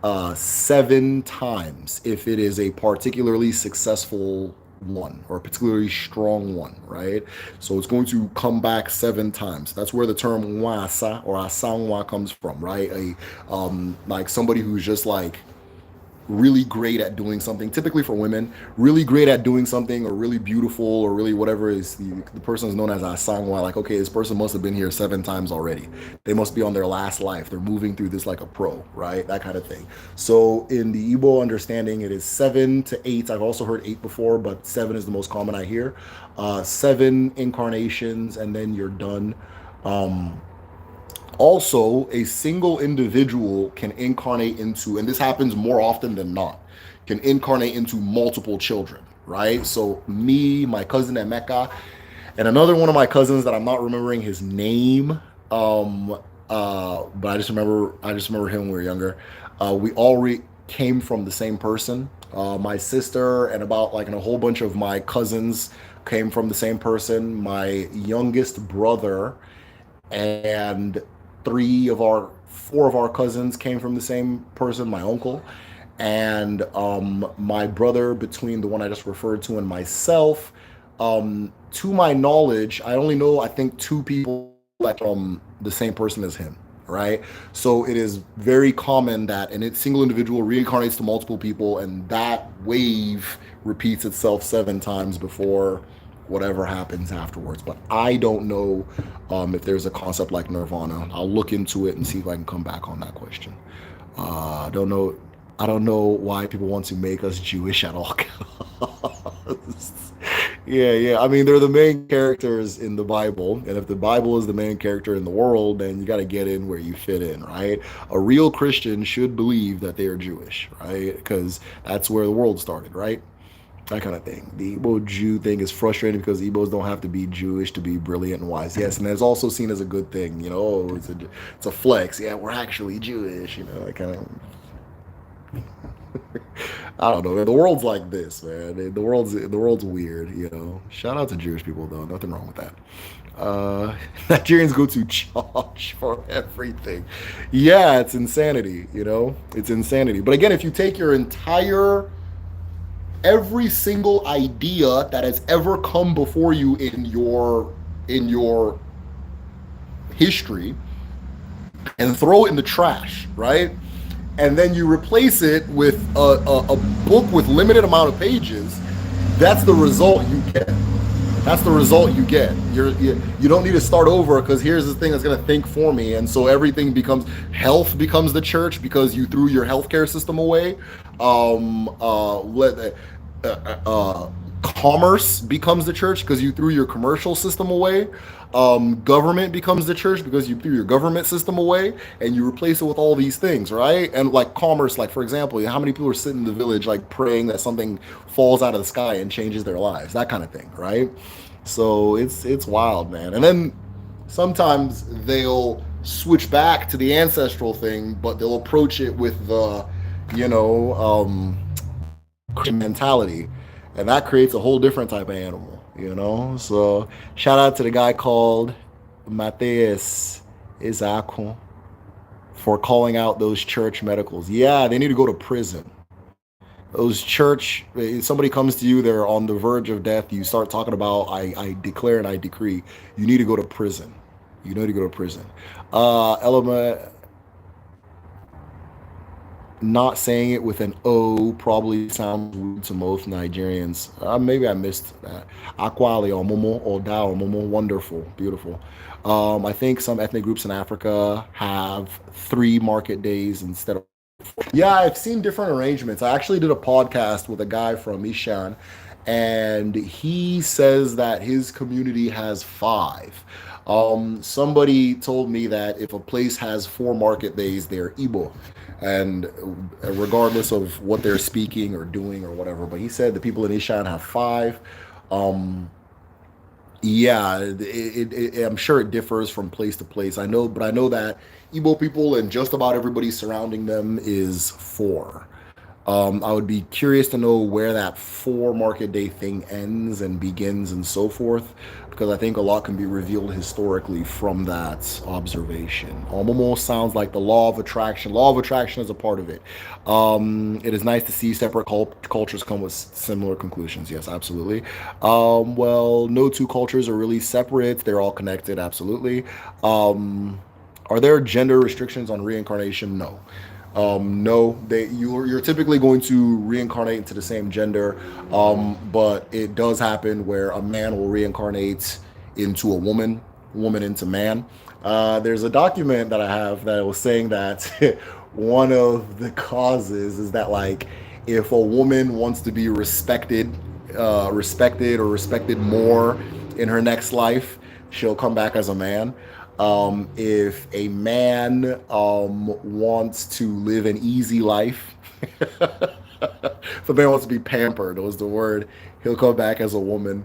7 times if it is a particularly successful one or a particularly strong one, right? So it's going to come back 7 times. That's where the term wasa or asangwa comes from, right? Like somebody who's just like really great at doing something, typically for women, really great at doing something or really beautiful or really whatever is the person is known as a sangwa. Like, okay, this person must have been here 7 times already. They must be on their last life. They're moving through this like a pro, right? That kind of thing. So in the Igbo understanding, it is 7 to 8. I've also heard 8 before, but 7 is the most common I hear. 7 incarnations and then you're done. Also, a single individual can incarnate into, and this happens more often than not, can incarnate into multiple children, right? So me, my cousin Emeka, and another one of my cousins that I'm not remembering his name, but I just remember him when we were younger. We all came from the same person. My sister and and a whole bunch of my cousins came from the same person. My youngest brother and 4 of our cousins came from the same person, my uncle. And my brother, between the one I just referred to and myself, to my knowledge, I only know, I think, 2 people that from the same person as him, right? So it is very common that a single individual reincarnates to multiple people, and that wave repeats itself 7 times before whatever happens afterwards. But I don't know if there's a concept like nirvana. I'll look into it and see if I can come back on that question. I don't know. I don't know why people want to make us Jewish at all costs. Yeah. I mean, they're the main characters in the Bible, and if the Bible is the main character in the world, then you got to get in where you fit in, right? A real Christian should believe that they are Jewish, right? Because that's where the world started, right? That kind of thing. The Igbo Jew thing is frustrating because Igbos don't have to be Jewish to be brilliant and wise. Yes, and it's also seen as a good thing. It's a flex. Yeah, we're actually Jewish. That kind of. I don't know. The world's like this, man. The world's weird. You know. Shout out to Jewish people though. Nothing wrong with that. Nigerians go to church for everything. Yeah, it's insanity. You know, it's insanity. But again, if you take your entire every single idea that has ever come before you in your history and throw it in the trash, right? And then you replace it with a book with limited amount of pages, that's the result you get. That's the result you get. You don't need to start over because here's the thing that's going to think for me. And so everything becomes, health becomes the church because you threw your healthcare system away. Let Commerce becomes the church because you threw your commercial system away. Government becomes the church because you threw your government system away and you replace it with all these things, right? And like commerce, like for example, how many people are sitting in the village like praying that something falls out of the sky and changes their lives, that kind of thing, right? So it's wild, man. And then sometimes they'll switch back to the ancestral thing, but they'll approach it with the, you know, mentality, and that creates a whole different type of animal, you know. So shout out to the guy called Mateus Isaac for calling out those church medicals. Yeah, they need to go to prison. Those church, somebody comes to you, they're on the verge of death, you start talking about I declare and I decree, you need to go to prison. You need to go to prison. Element, not saying it with an O probably sounds weird to most Nigerians. Maybe I missed that. Akwali or Momo or Da or Momo, wonderful, beautiful. I think some ethnic groups in Africa have 3 market days instead of. Yeah, I've seen different arrangements. I actually did a podcast with a guy from Ishan, and he says that his community has 5. Somebody told me that if a place has 4 market days, they're Igbo, and regardless of what they're speaking or doing or whatever. But he said the people in Ishan have 5. Um, yeah, I'm sure it differs from place to place. I know, but I know that Igbo people and just about everybody surrounding them is 4. I would be curious to know where that 4 market day thing ends and begins and so forth, because I think a lot can be revealed historically from that observation. Almost sounds like the law of attraction. Law of attraction is a part of it. It is nice to see separate cultures come with similar conclusions. Yes, absolutely. Well, no 2 cultures are really separate. They're all connected. Absolutely. Are there gender restrictions on reincarnation? No. No, you're typically going to reincarnate into the same gender, but it does happen where a man will reincarnate into a woman into man. There's a document that I have that was saying that one of the causes is that like if a woman wants to be respected more in her next life, she'll come back as a man. If a man wants to live an easy life, if a man wants to be pampered, was the word, he'll come back as a woman.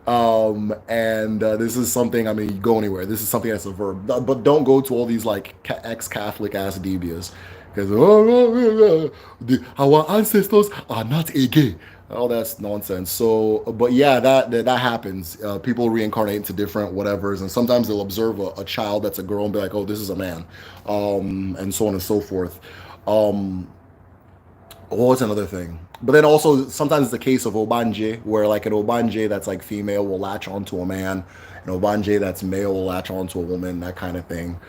And this is something, I mean, you go anywhere. This is something that's a verb. But don't go to all these like ex-Catholic ass debias. Because our ancestors are not a gay. Oh, that's nonsense. So, but yeah, that happens. People reincarnate into different whatevers, and sometimes they'll observe a child that's a girl and be like, "Oh, this is a man," and so on and so forth. Um, Oh, it's another thing. But then also sometimes it's the case of obanje, where like an obanje that's like female will latch onto a man, an obanje that's male will latch onto a woman, that kind of thing.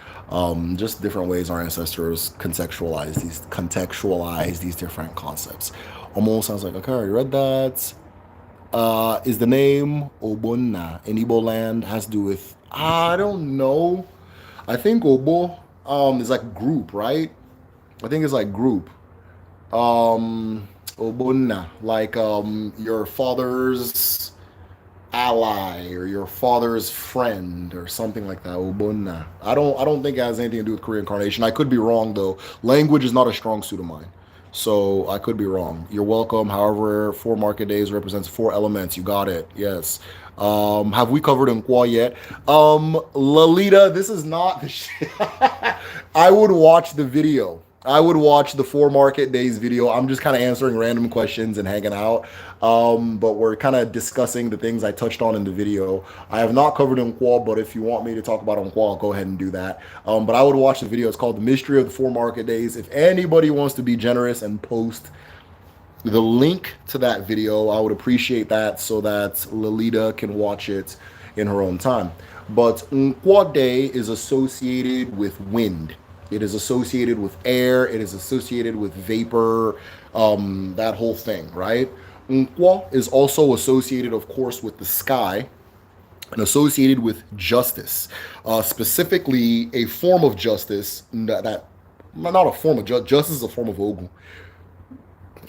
Just different ways our ancestors contextualize these different concepts. Almost sounds like, okay, I read that. Is the name Obunna in Igbo land has to do with, I don't know. I think Obo is like group, right? I think it's like group. Obunna, like your father's ally or your father's friend or something like that. Obunna. I don't think it has anything to do with Korean incarnation. I could be wrong though. Language is not a strong suit of mine. So I could be wrong. You're welcome. However, 4 market days represents 4 elements. You got it. Yes. Have we covered Nkwo yet? Lalita, this is not the shit. I would watch the video. I would watch the 4 market days video. I'm just kind of answering random questions and hanging out. But we're kind of discussing the things I touched on in the video. I have not covered Nkwo, but if you want me to talk about Nkwo, I'll go ahead and do that. But I would watch the video. It's called The Mystery of the 4 Market Days. If anybody wants to be generous and post the link to that video, I would appreciate that so that Lolita can watch it in her own time. But Nkwo Day is associated with wind. It is associated with air. It is associated with vapor, that whole thing, right? Nkwo is also associated, of course, with the sky and associated with justice, specifically a form of justice that not a form of justice is a form of ogun,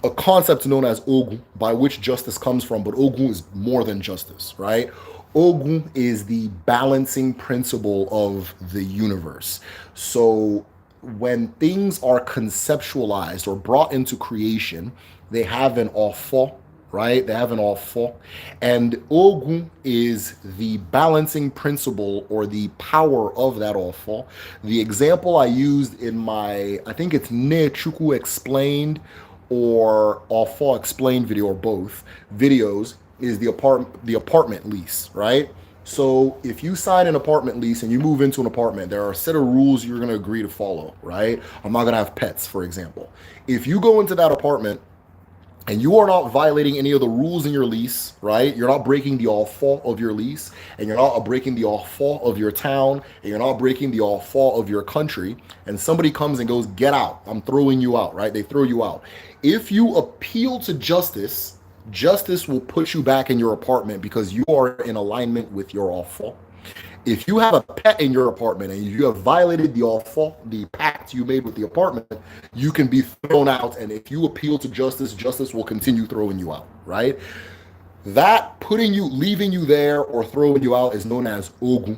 a concept known as ogun, by which justice comes from, but ogun is more than justice, right? Ogun is the balancing principle of the universe. So when things are conceptualized or brought into creation, they have an Afor, right? They have an Afor. And Ogun is the balancing principle or the power of that Afor. The example I used in my, I think it's Ne Chuku Explained or Afor Explained video, or both videos, is the apartment lease, right? So if you sign an apartment lease and you move into an apartment, there are a set of rules you're going to agree to follow, right? I'm not going to have pets, for example. If you go into that apartment and you are not violating any of the rules in your lease, right? You're not breaking the Afor of your lease, and you're not breaking the Afor of your town, and you're not breaking the Afor of your country, and somebody comes and goes, get out, I'm throwing you out, right? They throw you out. If you appeal to justice, justice will put you back in your apartment because you are in alignment with your Afor. If you have a pet in your apartment and you have violated the Afor, the pact you made with the apartment, you can be thrown out. And if you appeal to justice, justice will continue throwing you out, right? That leaving you there or throwing you out is known as ogun,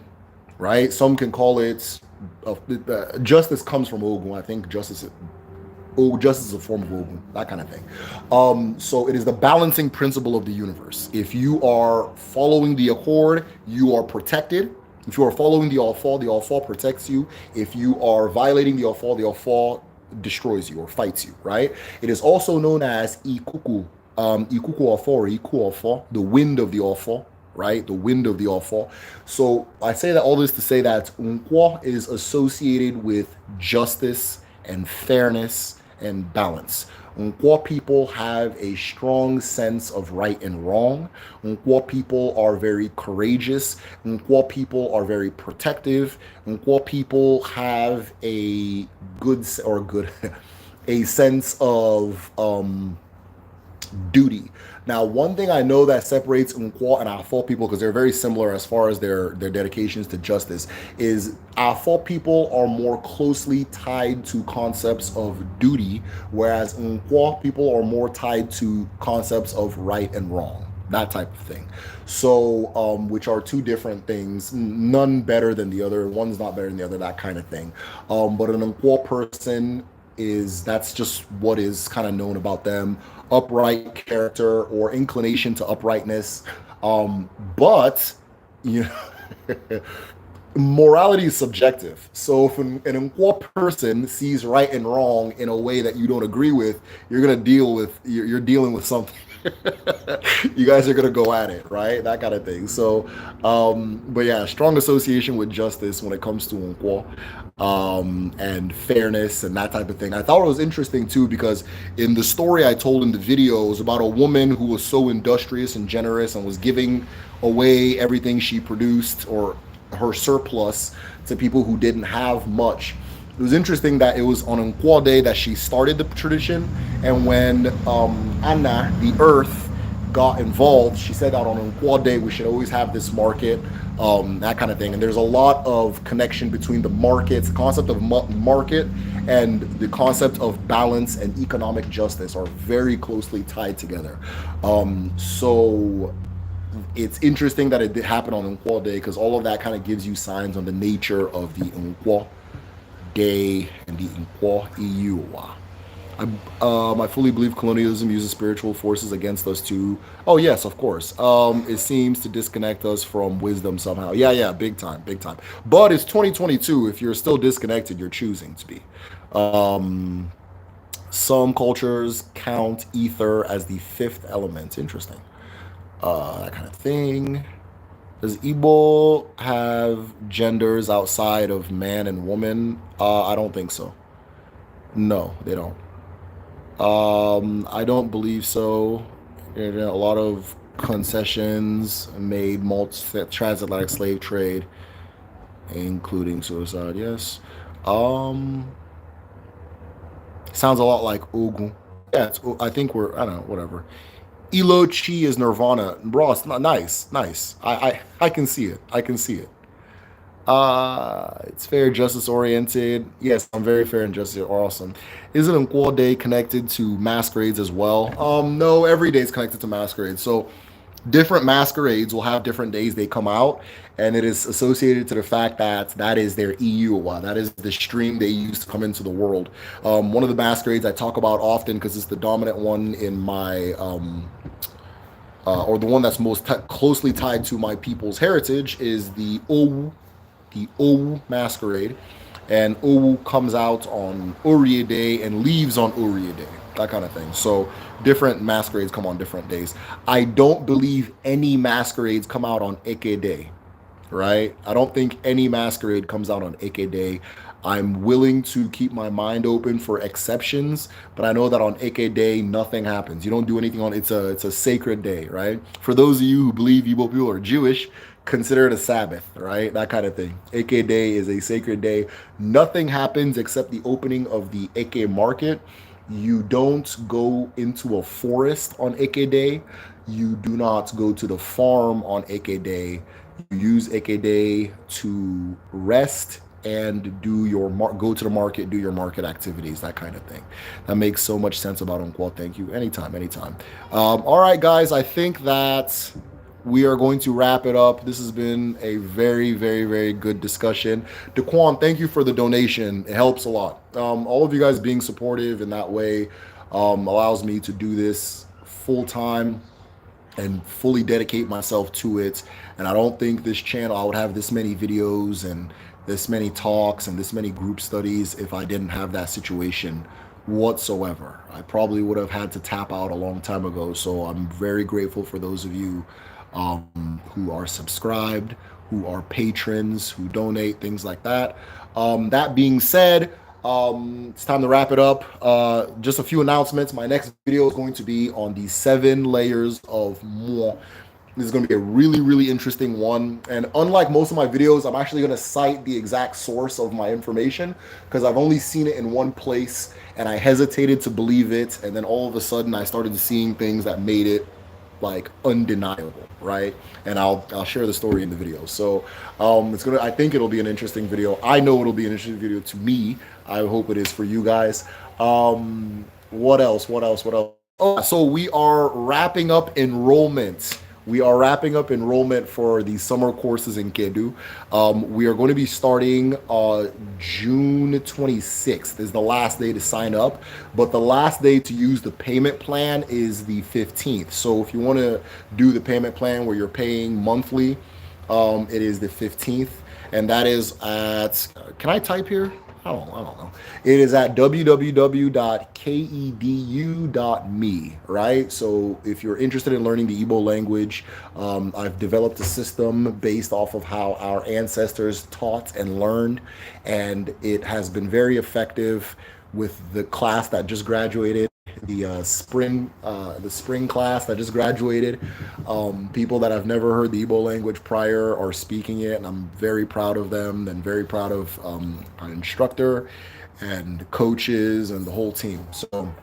right? Some can call it, justice comes from ogun. I think justice is a form of ogun, that kind of thing. So it is the balancing principle of the universe. If you are following the accord, you are protected. If you are following the Afor protects you. If you are violating the Afor destroys you or fights you, right? It is also known as ikuku, Afor, the wind of the Afor, right? The wind of the Afor. So I say that all this to say that Nkwo is associated with justice and fairness and balance. Nkwo people have a strong sense of right and wrong. Nkwo people are very courageous. Nkwo people are very protective. Nkwo people have a a sense of duty. Now, one thing I know that separates Nkwo and Afor people, because they're very similar as far as their dedications to justice, is Afor people are more closely tied to concepts of duty, whereas Nkwo people are more tied to concepts of right and wrong, that type of thing. So, which are two different things, none better than the other, one's not better than the other, that kind of thing. But an Nkwo person that's just what is kind of known about them, upright character or inclination to uprightness. But you know, morality is subjective. So if an Nkwo person sees right and wrong in a way that you don't agree with, you're dealing with something. You guys are gonna go at it, right? That kind of thing. So, but yeah, strong association with justice when it comes to Nkwo, and fairness and that type of thing. I thought it was interesting too because in the story I told in the video, it was about a woman who was so industrious and generous and was giving away everything she produced or her surplus to people who didn't have much. It was interesting that it was on Nkwo Day that she started the tradition, and when Anna, the earth, got involved, she said that on Nkwo Day we should always have this market, that kind of thing. And there's a lot of connection between the markets, the concept of market, and the concept of balance and economic justice are very closely tied together. So it's interesting that it did happen on Nkwo Day because all of that kind of gives you signs on the nature of the Nkwo Day and the Nkwo Iyuwa. I fully believe colonialism uses spiritual forces against us too. Oh yes, of course. It seems to disconnect us from wisdom somehow. Yeah, big time. But it's 2022. If you're still disconnected, you're choosing to be. Um, some cultures count ether as the fifth element. Interesting. That kind of thing. Does Igbo have genders outside of man and woman? I don't think so. No, they don't. I don't believe so. There are a lot of concessions made, transatlantic slave trade, including suicide. Yes. Um, sounds a lot like Ogun. Yeah, I think we're. I don't know. Whatever. Elo Chi is Nirvana. Bro, it's not nice. Nice. I can see it. I can see it. It's fair justice oriented. Yes, I'm very fair and justice. Awesome. Isn't Nkwo Day connected to masquerades as well? No, every day is connected to masquerades. So different masquerades will have different days they come out, and it is associated to the fact that that is their EU. That is the stream they use to come into the world. One of the masquerades I talk about often because it's the dominant one in my or the one that's most closely tied to my people's heritage is the Owu masquerade, and Owu comes out on Orie Day and leaves on Orie Day, that kind of thing. So different masquerades come on different days. I don't believe any masquerades come out on Eke Day, right? I don't think any masquerade comes out on Eke Day. I'm willing to keep my mind open for exceptions, but I know that on Eke Day nothing happens. You don't do anything on it's a sacred day, right? For those of you who believe Igbo people are Jewish, consider it a Sabbath, right? That kind of thing. Eke Day is a sacred day. Nothing happens except the opening of the Eke market. You don't go into a forest on Eke Day. You do not go to the farm on Eke Day. You use Eke Day to rest and go to the market, do your market activities, that kind of thing. That makes so much sense about Nkwo. Thank you. Anytime, anytime. All right, guys. I think that we are going to wrap it up. This has been a very, very, very good discussion. Daquan, thank you for the donation. It helps a lot. All of you guys being supportive in that way allows me to do this full time and fully dedicate myself to it. And I don't think this channel, I would have this many videos and this many talks and this many group studies if I didn't have that situation whatsoever. I probably would have had to tap out a long time ago. So I'm very grateful for those of you who are subscribed, who are patrons, who donate, things like that. That being said, it's time to wrap it up. Just a few announcements. My next video is going to be on the 7 layers of moi. This is going to be a really, really interesting one. And unlike most of my videos, I'm actually going to cite the exact source of my information because I've only seen it in one place and I hesitated to believe it. And then all of a sudden I started seeing things that made it like undeniable, right? And I'll share the story in the video. So I think it'll be an interesting video. I know it'll be an interesting video to me. I hope it is for you guys. What else? Oh, so we are wrapping up enrollment. We are wrapping up enrollment for the summer courses in Kedu. We are going to be starting June 26th is the last day to sign up, but the last day to use the payment plan is the 15th. So if you want to do the payment plan where you're paying monthly, it is the 15th, and that is at, can I type here? I don't know. It is at www.kedu.me, right? So if you're interested in learning the Igbo language, I've developed a system based off of how our ancestors taught and learned, and it has been very effective with the class that just graduated, the spring class that just graduated. People that have never heard the Igbo language prior are speaking it, and I'm very proud of them and very proud of our instructor and coaches and the whole team. So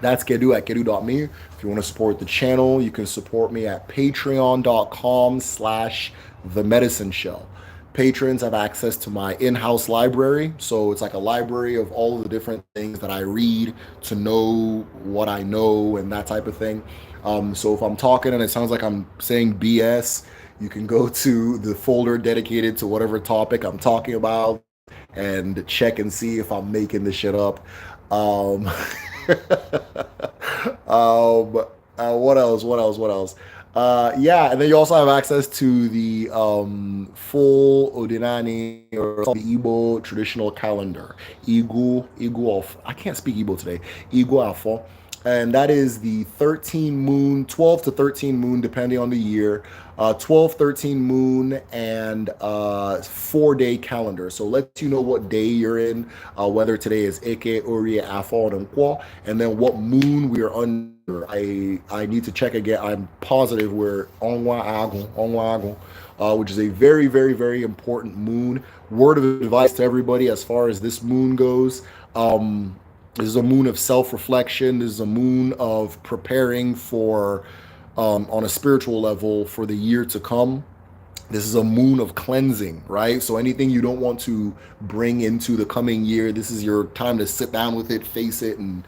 that's Kedu at kedu.me. If you want to support the channel, you can support me at patreon.com/the medicine show. Patrons have access to my in-house library. So it's like a library of all of the different things that I read to know what I know and that type of thing. So if I'm talking and it sounds like I'm saying BS, you can go to the folder dedicated to whatever topic I'm talking about and check and see if I'm making this shit up. What else? Yeah, and then you also have access to the full Odinani or the Igbo traditional calendar. Igbo of I can't speak Igbo today. Igbo Afor. And that is the 13 moon, 12 to 13 moon, depending on the year. 12, 13 moon, and 4 day calendar. So let you know what day you're in, whether today is Eke, Orie, Afor, and Nkwo, and then what moon we are under. I need to check again. I'm positive we're Onwa Agun, which is a very, very, very important moon. Word of advice to everybody as far as this moon goes. This is a moon of self-reflection. This is a moon of preparing for, on a spiritual level, for the year to come. This is a moon of cleansing, right? So anything you don't want to bring into the coming year, this is your time to sit down with it, face it, and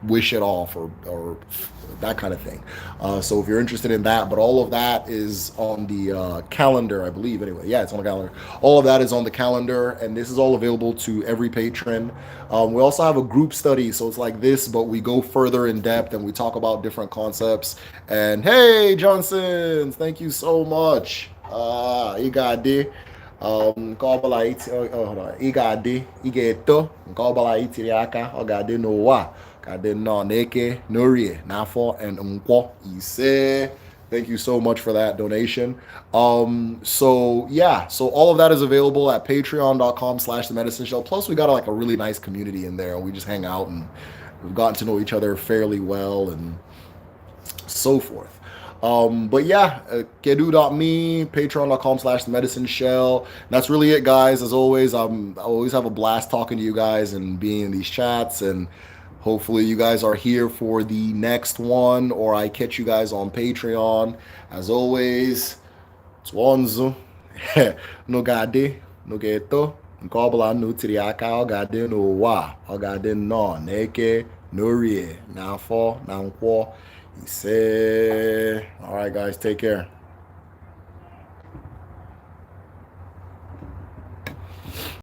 wish it off, or that kind of thing. So if you're interested in that, but all of that is on the calendar, I believe. Anyway, yeah, it's on the calendar. All of that is on the calendar, and this is all available to every patron. We also have a group study, so it's like this, but we go further in depth and we talk about different concepts. And hey, Johnsons, thank you so much. You got it. Nke ọbụla ị ga-adị ị ga-eto nke ọbụla itiri aka ọ ga-adị n'ụwa ka dị nnọọ n'eke n'orie n'afọ and nkwọ ise. Thank you so much for that donation. So yeah, so all of that is available at patreon.com/the medicine show. Plus we got like a really nice community in there. We just hang out and we've gotten to know each other fairly well and so forth. But yeah, kedu.me, patreon.com/the medicine shell. That's really it, guys. As always, I always have a blast talking to you guys and being in these chats, and hopefully you guys are here for the next one, or I catch you guys on Patreon. As always, it's Wanzu. No gade, no geto. Nke ọbụla nnu tiri aka ọ ga-adị n'ụwa ọ ga-adị nnọọ n'eke n'orie n'afọ na nkwọ ise. All right, guys, take care.